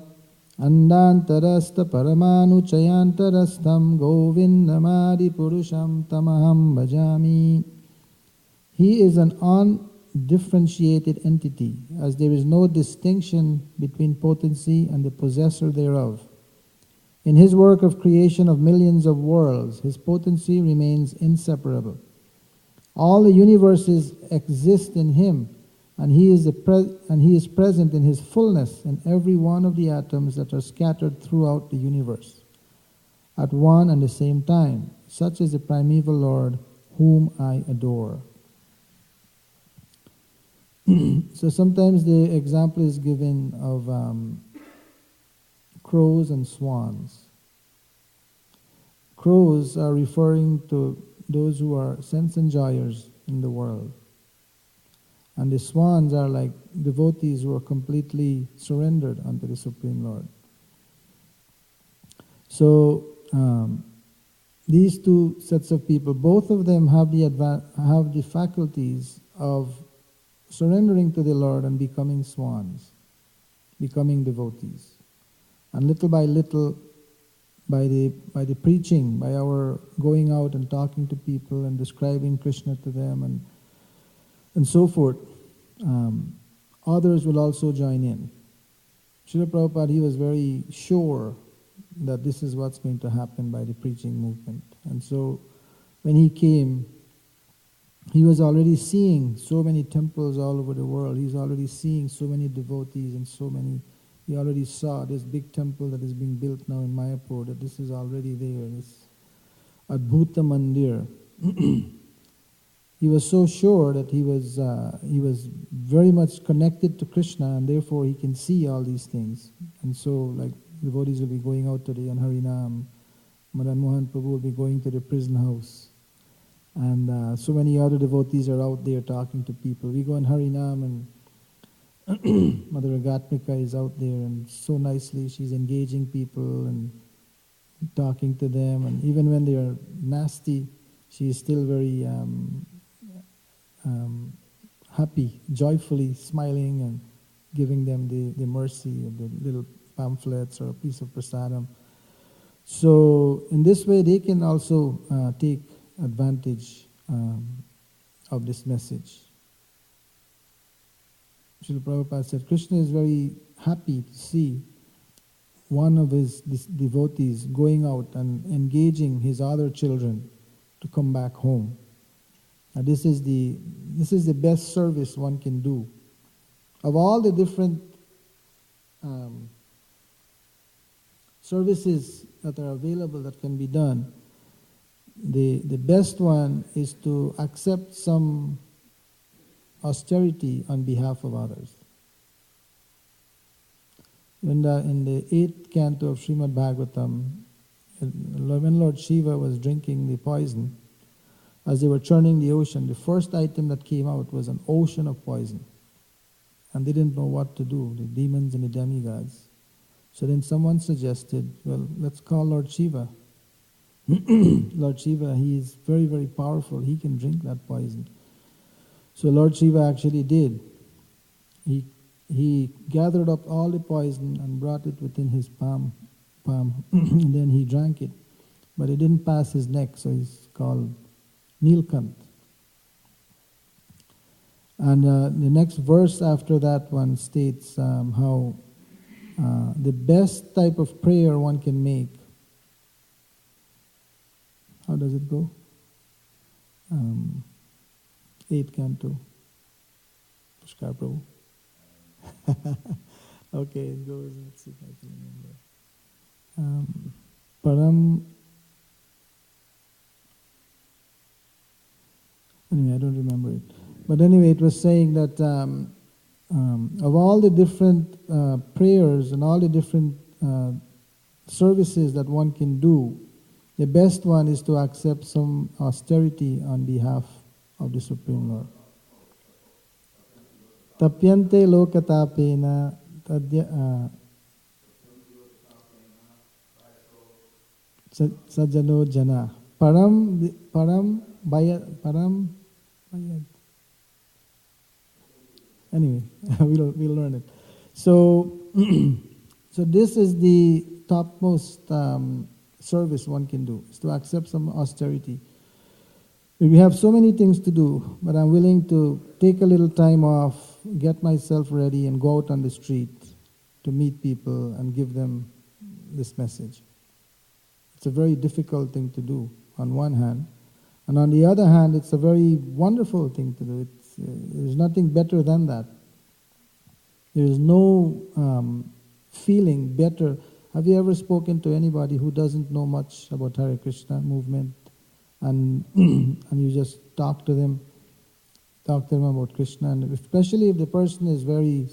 andantarasta paramanu chayantarastam govindamadi purusham tamaham bhajami. He is an undifferentiated entity, as there is no distinction between potency and the possessor thereof. In His work of creation of millions of worlds, His potency remains inseparable. All the universes exist in Him, and He is present in His fullness in every one of the atoms that are scattered throughout the universe at one and the same time. Such is the primeval Lord whom I adore. So sometimes the example is given of crows and swans. Crows are referring to those who are sense enjoyers in the world. And the swans are like devotees who are completely surrendered unto the Supreme Lord. So these two sets of people, both of them have the faculties of surrendering to the Lord and becoming swans, becoming devotees. And little by little, by the preaching, by our going out and talking to people and describing Krishna to them and so forth, others will also join in. Srila Prabhupada, he was very sure that this is what's going to happen by the preaching movement. And so when he came, he was already seeing so many temples all over the world. He's already seeing so many devotees and so many. He already saw this big temple that is being built now in Mayapur, that this is already there, this Adbhuta Mandir. He was so sure that he was very much connected to Krishna, and therefore he can see all these things. And so, like, devotees will be going out today on Harinam. Madan Mohan Prabhu will be going to the prison house. And so many other devotees are out there talking to people. We go on Harinam, and Mother Agatmika is out there, and so nicely she's engaging people and talking to them. And even when they are nasty, she is still very happy, joyfully smiling and giving them the mercy of the little pamphlets or a piece of prasadam. So in this way, they can also take advantage of this message. Srila Prabhupada said, Krishna is very happy to see one of his devotees going out and engaging his other children to come back home. And this is the best service one can do. Of all the different services that are available that can be done, the best one is to accept some austerity on behalf of others. In the 8th canto of Srimad Bhagavatam, when Lord Shiva was drinking the poison, as they were churning the ocean, the first item that came out was an ocean of poison. And they didn't know what to do, the demons and the demigods. So then someone suggested, well, let's call Lord Shiva. Lord Shiva, he is very, very powerful. He can drink that poison. So Lord Shiva actually did. He gathered up all the poison and brought it within his palm, and then he drank it. But it didn't pass his neck, so he's called Nilkant. And the next verse after that one states how the best type of prayer one can make. How does it go? 8th canto. Pushkar Prabhu. Okay, it goes. Let's see if I can remember. Param. Anyway, I don't remember it. But anyway, it was saying that of all the different prayers and all the different services that one can do, the best one is to accept some austerity on behalf of the Supreme Lord. Tapyante lokatapena tadya sajano jana param bayad. Anyway, we'll learn it. So, so this is the topmost service one can do, is to accept some austerity. We have so many things to do, but I'm willing to take a little time off, get myself ready, and go out on the street to meet people and give them this message. It's a very difficult thing to do on one hand, and on the other hand, it's a very wonderful thing to do. There's nothing better than that. There is no feeling better. Have you ever spoken to anybody who doesn't know much about Hare Krishna movement, and and you just talk to them about Krishna, and especially if the person is very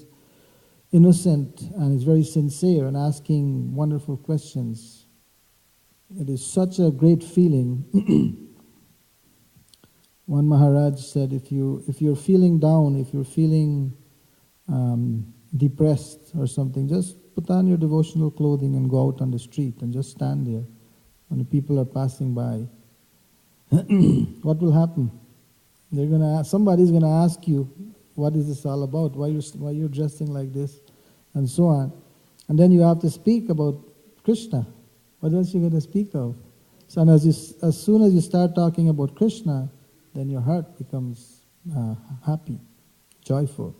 innocent and is very sincere and asking wonderful questions, it is such a great feeling. One Maharaj said, if you're feeling down, if you're feeling depressed or something, just put on your devotional clothing and go out on the street and just stand there when the people are passing by. What will happen? Somebody's gonna ask you, what is this all about? Why you're dressing like this, and so on. And then you have to speak about Krishna. What else are you gonna speak of? So, and as soon as you start talking about Krishna, then your heart becomes happy, joyful,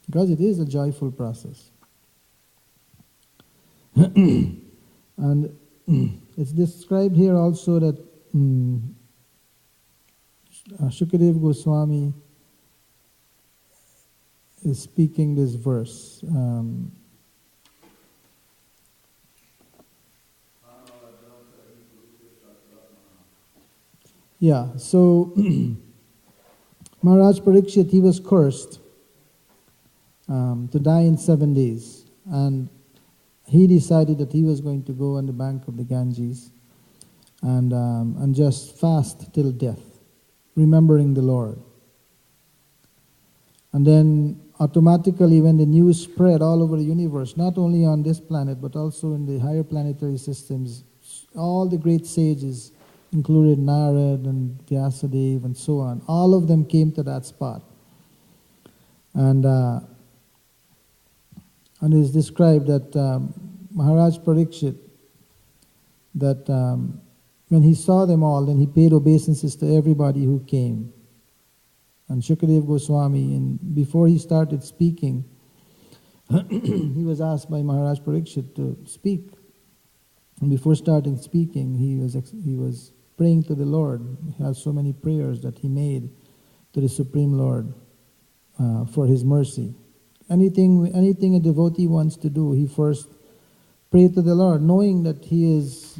because it is a joyful process. And it's described here also that Shukadeva Goswami is speaking this verse. Yeah, so Maharaj Parikshit, he was cursed to die in 7 days, and he decided that he was going to go on the bank of the Ganges and just fast till death, remembering the Lord. And then automatically, when the news spread all over the universe, not only on this planet but also in the higher planetary systems, all the great sages, included Narad and Vyasadeva and so on, all of them came to that spot. And it is described that Maharaj Parikshit, that when he saw them all, then he paid obeisances to everybody who came. And Shukadeva Goswami, before he started speaking, he was asked by Maharaj Parikshit to speak. And before starting speaking, he was praying to the Lord. He has so many prayers that he made to the Supreme Lord for his mercy. Anything a devotee wants to do, he first prays to the Lord, knowing that he is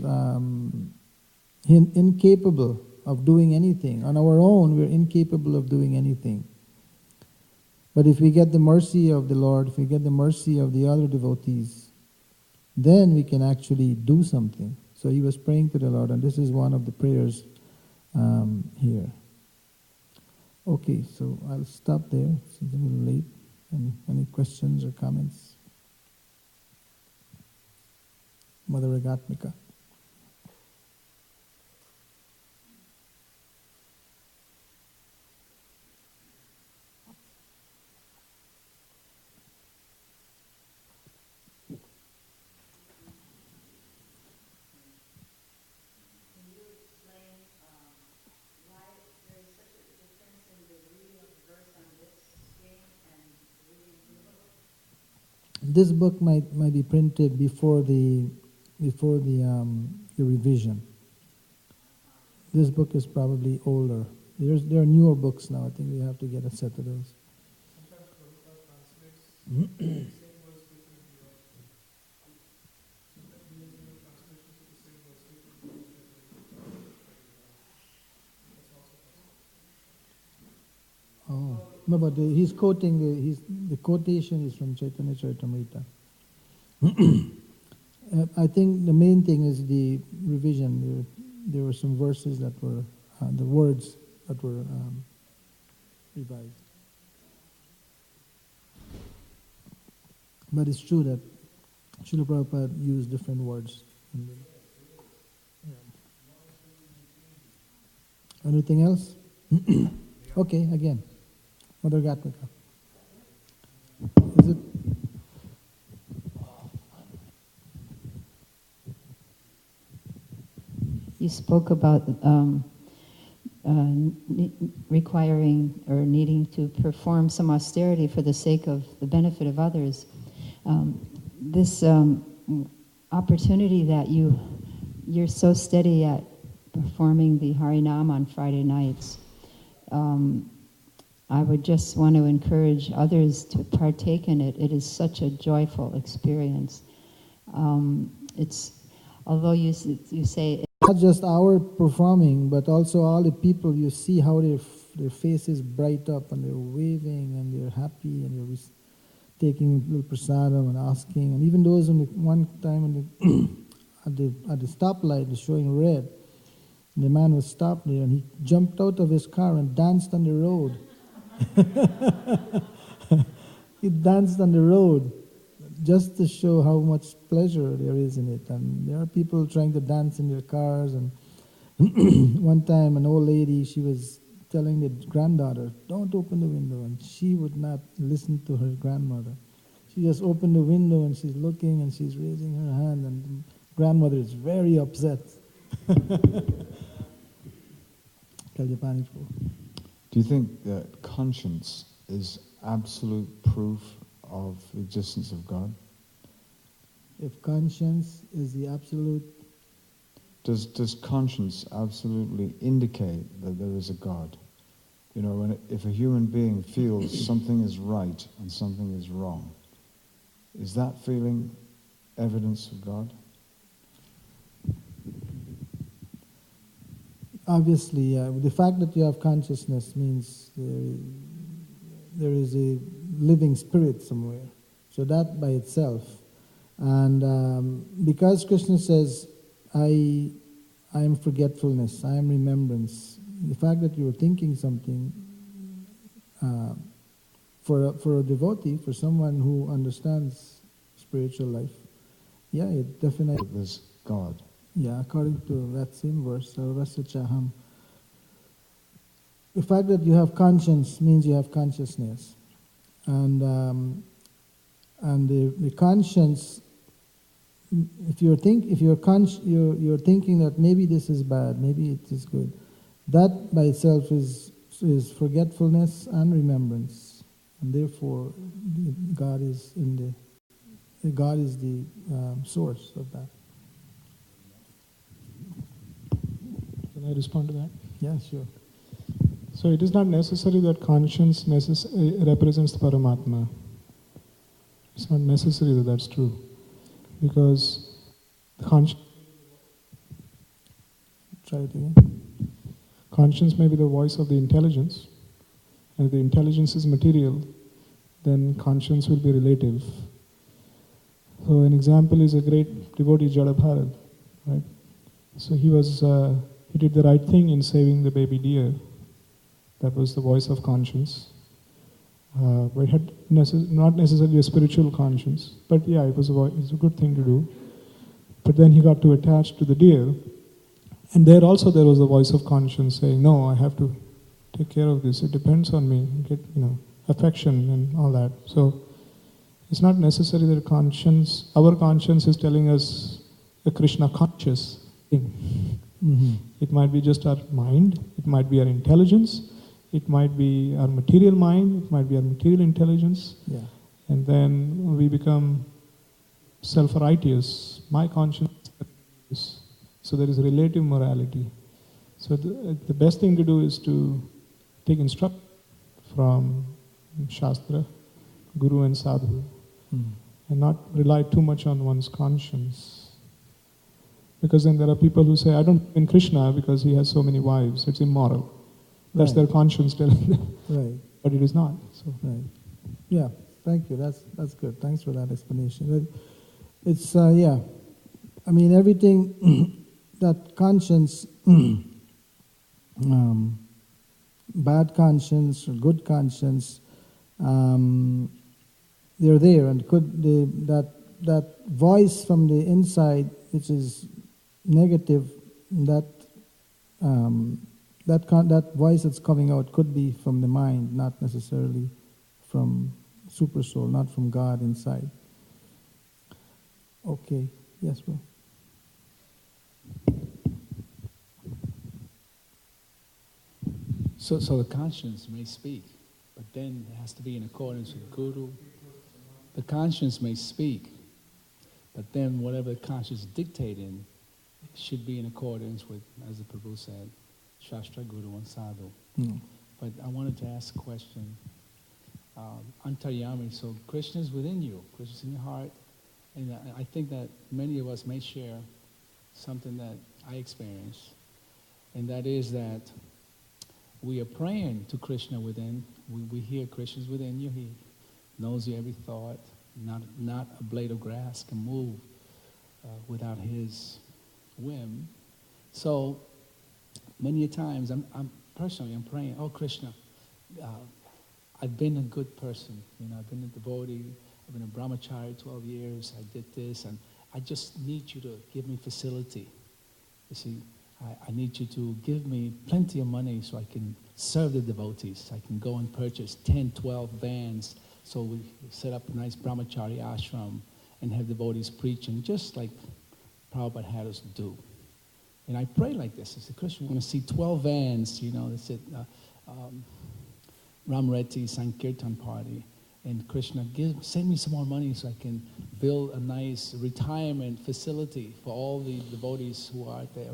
incapable of doing anything. On our own, we're incapable of doing anything. But if we get the mercy of the Lord, if we get the mercy of the other devotees, then we can actually do something. So he was praying to the Lord, and this is one of the prayers here. Okay, so I'll stop there. It's a little late. Any questions or comments? Mother Ragatmika. This book might be printed before the revision. This book is probably older. There are newer books now. I think we have to get a set of those. Oh. No, but he's quoting the quotation is from Chaitanya Charitamrita. I think the main thing is the revision. There were some verses that were the words that were revised. But it's true that Srila Prabhupada used different words. Anything else? Okay, again. Mother Gatmika. Is it? You spoke about requiring or needing to perform some austerity for the sake of the benefit of others. This opportunity that you're so steady at performing the Harinam on Friday nights, I would just want to encourage others to partake in it. It is such a joyful experience. It's, although you say not just our performing, but also all the people, you see how their faces bright up and they're waving and they're happy and they're taking little prasadam and asking. And even those one time at the stoplight is showing red, and the man was stopped there and he jumped out of his car and danced on the road. He danced on the road just to show how much pleasure there is in it. And there are people trying to dance in their cars. And one time an old lady, she was telling the granddaughter, don't open the window. And she would not listen to her grandmother. She just opened the window and she's looking and she's raising her hand. And the grandmother is very upset. Do you think that conscience is absolute proof of the existence of God? If conscience is the absolute... Does conscience absolutely indicate that there is a God? You know, if a human being feels something is right and something is wrong, is that feeling evidence of God? Obviously, the fact that you have consciousness means there is a living spirit somewhere. So that by itself. And because Krishna says, I am forgetfulness, I am remembrance, the fact that you are thinking something for a devotee, for someone who understands spiritual life, yeah, it definitely... There's God. Yeah, according to that same verse, Sarvasya Chaham. The fact that you have conscience means you have consciousness. And the conscience, if you're thinking that maybe this is bad, maybe it is good, that by itself is forgetfulness and remembrance, and therefore God is the source of that. Can I respond to that? Yeah, sure. So it is not necessary that conscience represents the Paramatma. It's not necessary that that's true. Because conscience... Try it again. Conscience may be the voice of the intelligence. And if the intelligence is material, then conscience will be relative. So an example is a great devotee, Jada Bharat, right? So he did the right thing in saving the baby deer. That was the voice of conscience. But it had not necessarily a spiritual conscience. But yeah, it was a good thing to do. But then he got too attached to the deer. And there was the voice of conscience saying, no, I have to take care of this. It depends on me. Get, affection and all that. So it's not necessary that our conscience is telling us a Krishna conscious thing. Mm-hmm. It might be just our mind, it might be our intelligence, it might be our material mind, it might be our material intelligence. Yeah. And then we become self-righteous. My conscience is... So there is relative morality. So the best thing to do is to take instruction from Shastra, Guru and Sadhu, and not rely too much on one's conscience. Because then there are people who say, I don't believe in Krishna because he has so many wives, it's immoral. That's their conscience telling them. Right. but it is not. So Right. Yeah, thank you. That's good. Thanks for that explanation. It's, yeah, I mean, everything that conscience, bad conscience or good conscience, they're there, and that voice from the inside, which is negative, that voice that's coming out could be from the mind, not necessarily from super soul, not from God inside. Okay, yes, bro. So the conscience may speak, but then it has to be in accordance with Guru. The conscience may speak, but then whatever the conscience is dictating should be in accordance with, as the Prabhu said, Shastra, Guru, and Sadhu. Mm. But I wanted to ask a question. Antaryami, so Krishna is within you, Krishna is in your heart, and I think that many of us may share something that I experienced, and that is that we are praying to Krishna within. We hear Krishna's within you. He knows your every thought. Not a blade of grass can move without his whim. So many times I'm praying, oh Krishna, I've been a good person. I've been a devotee. I've been a brahmachari 12 years. I did this, and I just need you to give me facility. You see, I need you to give me plenty of money so I can serve the devotees. I can go and purchase 10, 12 vans, so we set up a nice brahmachari ashram and have devotees preaching, just like Prabhupada had us do. And I pray like this. I said, Krishna, we're going to see 12 vans, they said, Ramreti Sankirtan party. And Krishna, send me some more money so I can build a nice retirement facility for all the devotees who are there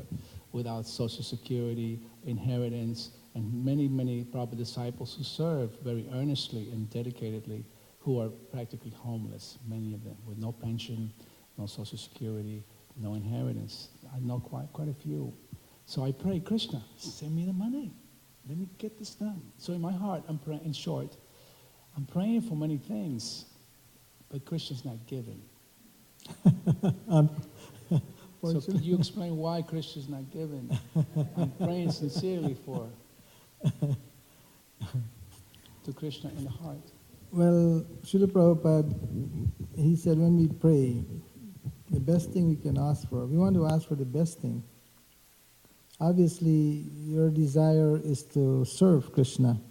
without social security, inheritance, and many, many Prabhupada disciples who serve very earnestly and dedicatedly, who are practically homeless, many of them, with no pension, no social security, no inheritance. I know quite a few. So I pray, Krishna, send me the money. Let me get this done. So in my heart, I'm praying, in short, I'm praying for many things, but Krishna's not giving. So could you explain why Krishna's not giving? I'm praying sincerely to Krishna in the heart. Well, Srila Prabhupada, he said when we pray, the best thing we can ask for, we want to ask for the best thing. Obviously, your desire is to serve Krishna.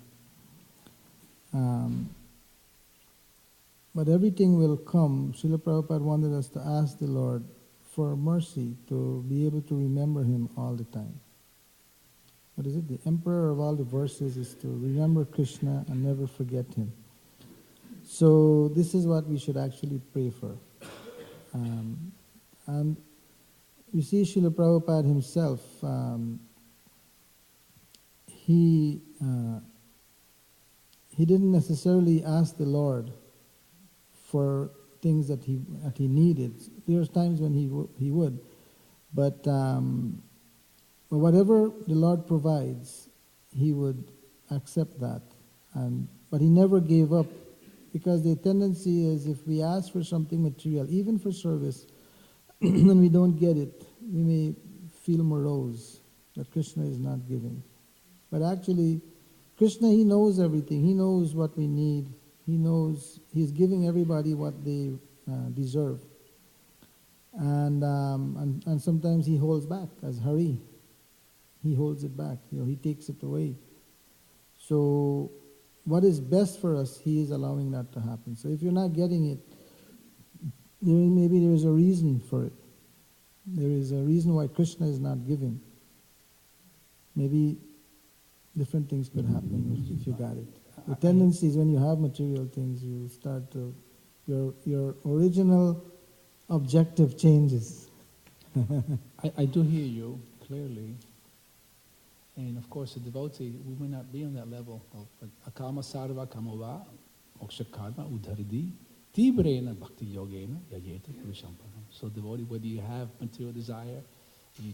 But everything will come. Srila Prabhupada wanted us to ask the Lord for mercy, to be able to remember Him all the time. What is it? The emperor of all the verses is to remember Krishna and never forget Him. So this is what we should actually pray for. And you see Srila Prabhupada himself, he didn't necessarily ask the Lord for things that he needed. There was times when he would, but whatever the Lord provides, he would accept that. But he never gave up, because the tendency is if we ask for something material, even for service, and we don't get it, we may feel morose that Krishna is not giving. But actually, Krishna, He knows everything. He knows what we need. He knows He's giving everybody what they deserve. And sometimes He holds back, as Hare. He holds it back. He takes it away. So what is best for us, He is allowing that to happen. So if you're not getting it, maybe there is a reason for it. There is a reason why Krishna is not giving. Maybe different things could happen if you got it. The tendency is when you have material things, you start to, your original objective changes. I do hear you clearly. And of course, a devotee, we may not be on that level of akama sarva kamava moksha karma udharidi tibrena bhakti yogena yayeta purishampanam. So devotee, whether you have material desire, you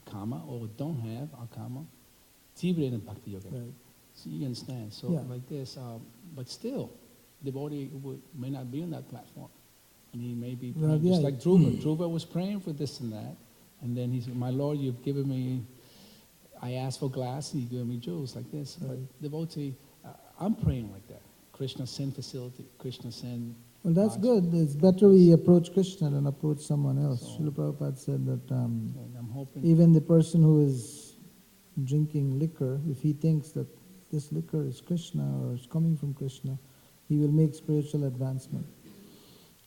akama, or don't have akama, tibrena bhakti yogena. Right. So you understand. So Yeah. like this, but still, devotee may not be on that platform. And he may be praying, just like Dhruva. Dhruva was praying for this and that. And then he said, my Lord, you've given me, I asked for glass and you've given me jewels like this. But devotee, I'm praying like that. Krishna send facility, Krishna send. Well, that's good. It's better we approach Krishna than approach someone else. Srila Prabhupada said that And I'm hoping. even the person who is drinking liquor, if he thinks that this liquor is Krishna or is coming from Krishna, he will make spiritual advancement.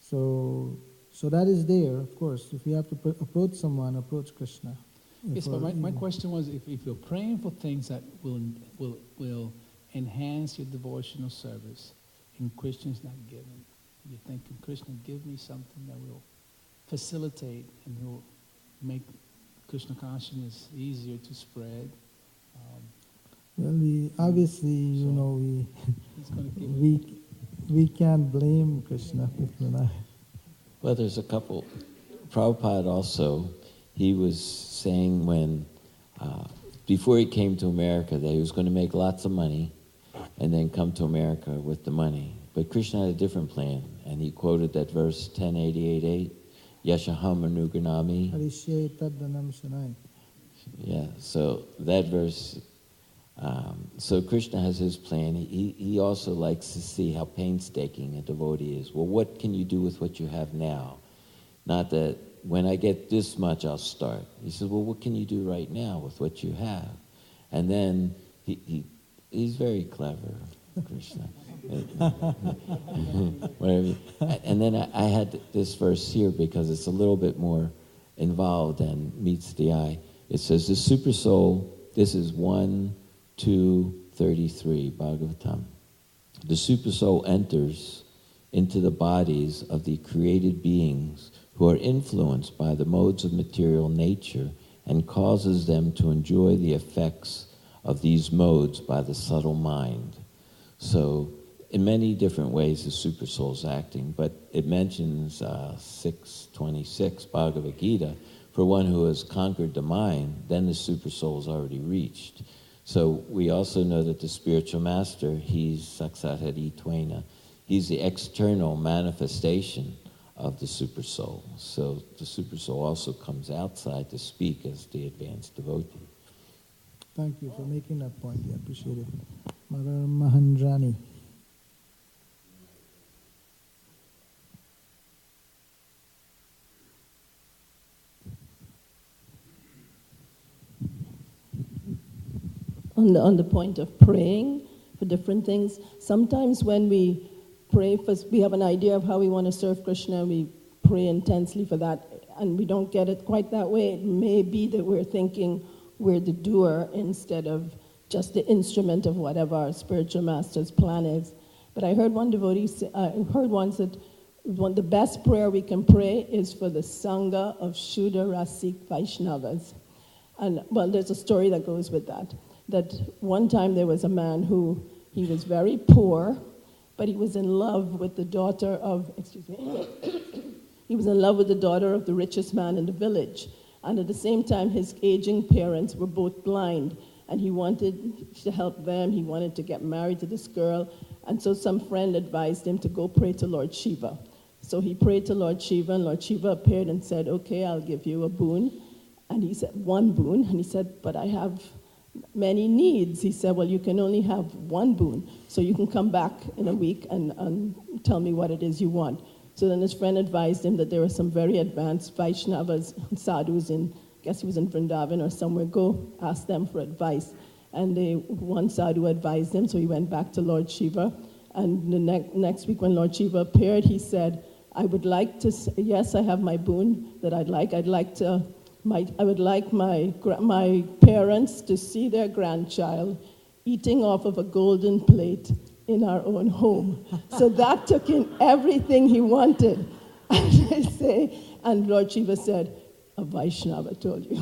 So that is there, of course. If you have to approach someone, approach Krishna. Yes, but my question was, if you're praying for things that will enhance your devotional service, and Krishna's not giving, you're thinking, Krishna, give me something that will facilitate and will make Krishna consciousness easier to spread. Well, obviously, He's gonna give me. we can't blame Krishna. Well, there's a couple. Prabhupada also, he was saying when, before he came to America, that he was going to make lots of money and then come to America with the money. But Krishna had a different plan, and he quoted that verse 1088:8, Yashaham Anuganami. Harishe taddanam shanai. Yeah, so that verse, so Krishna has his plan. He also likes to see how painstaking a devotee is. Well, what can you do with what you have now? Not that when I get this much, I'll start. He says, well, what can you do right now with what you have? And then he's very clever, Krishna. Whatever. And then I had this verse here because it's a little bit more involved and meets the eye. It says, the super soul, this is 1:2:33, Bhagavatam. The super soul enters into the bodies of the created beings who are influenced by the modes of material nature and causes them to enjoy the effects of these modes by the subtle mind. So, in many different ways, the super soul is acting, but it mentions 6:26 Bhagavad Gita. For one who has conquered the mind, then the super soul is already reached. So we also know that the spiritual master, he's Saksat Hari Twena. He's the external manifestation of the super soul. So the super soul also comes outside to speak as the advanced devotee. Thank you for making that point. I appreciate it. Mother Mahandrani. On the point of praying for different things, sometimes when we pray for, we have an idea of how we want to serve Krishna, we pray intensely for that, and we don't get it quite that way. It may be that we're thinking we're the doer instead of just the instrument of whatever our spiritual master's plan is. But I heard one devotee say, heard once that the best prayer we can pray is for the Sangha of Shuddha Rasik Vaishnavas. And, well, there's a story that goes with that. That one time there was a man who, he was very poor, but he was in love with the daughter of, he was in love with the daughter of the richest man in the village. And at the same time, his aging parents were both blind, and he wanted to help them. He wanted to get married to this girl. And so some friend advised him to go pray to Lord Shiva. So he prayed to Lord Shiva, and Lord Shiva appeared and said, okay, I'll give you a boon. And he said, one boon. And he said, but I have many needs. He said, well, you can only have one boon, so you can come back in a week and tell me what it is you want. So then his friend advised him that there were some very advanced Vaishnavas, sadhus in, I guess he was in Vrindavan or somewhere, go ask them for advice. And one sadhu advised him, so he went back to Lord Shiva. And the next week when Lord Shiva appeared, he said, I would like to, yes, I have my boon that I'd like. I would like my parents to see their grandchild eating off of a golden plate in our own home. So that took in everything he wanted. And Lord Shiva said, a Vaishnava told you.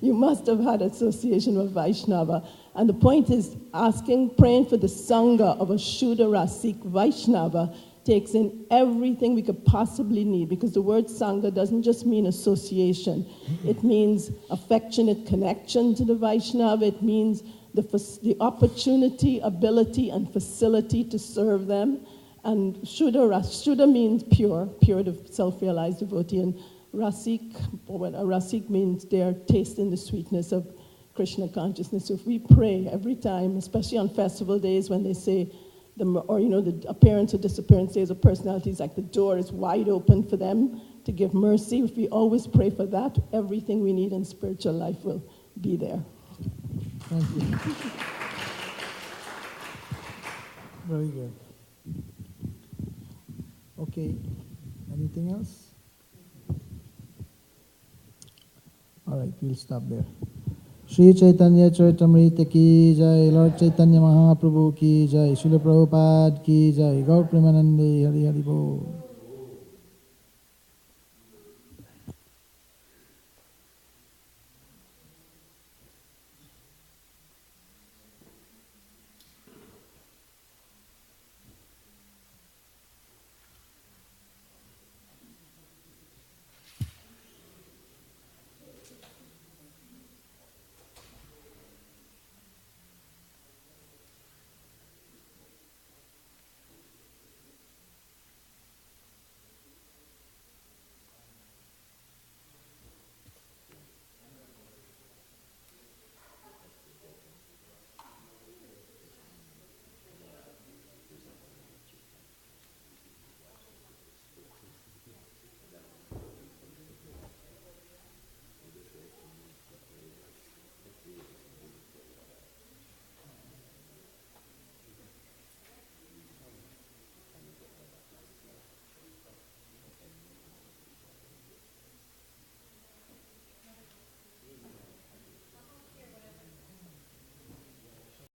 You must have had association with Vaishnava. And the point is, praying for the Sangha of a Shuddha Rasik Vaishnava takes in everything we could possibly need, because the word Sangha doesn't just mean association. It means affectionate connection to the Vaishnava. It means the opportunity, ability, and facility to serve them. And Shuddha means pure, the self-realized devotee. And Rasik means they're tasting the sweetness of Krishna consciousness. So if we pray every time, especially on festival days when they say, the appearance or disappearance days of personalities, like the door is wide open for them to give mercy. If we always pray for that, everything we need in spiritual life will be there. Thank you. Very good. Okay. Anything else? All right, we'll stop there. Shri Chaitanya Charitamrita ki jai, Lord Chaitanya Mahaprabhu ki jai, Srila Prabhupada ki jai, Gaur Premanande, Hari Hari Bol.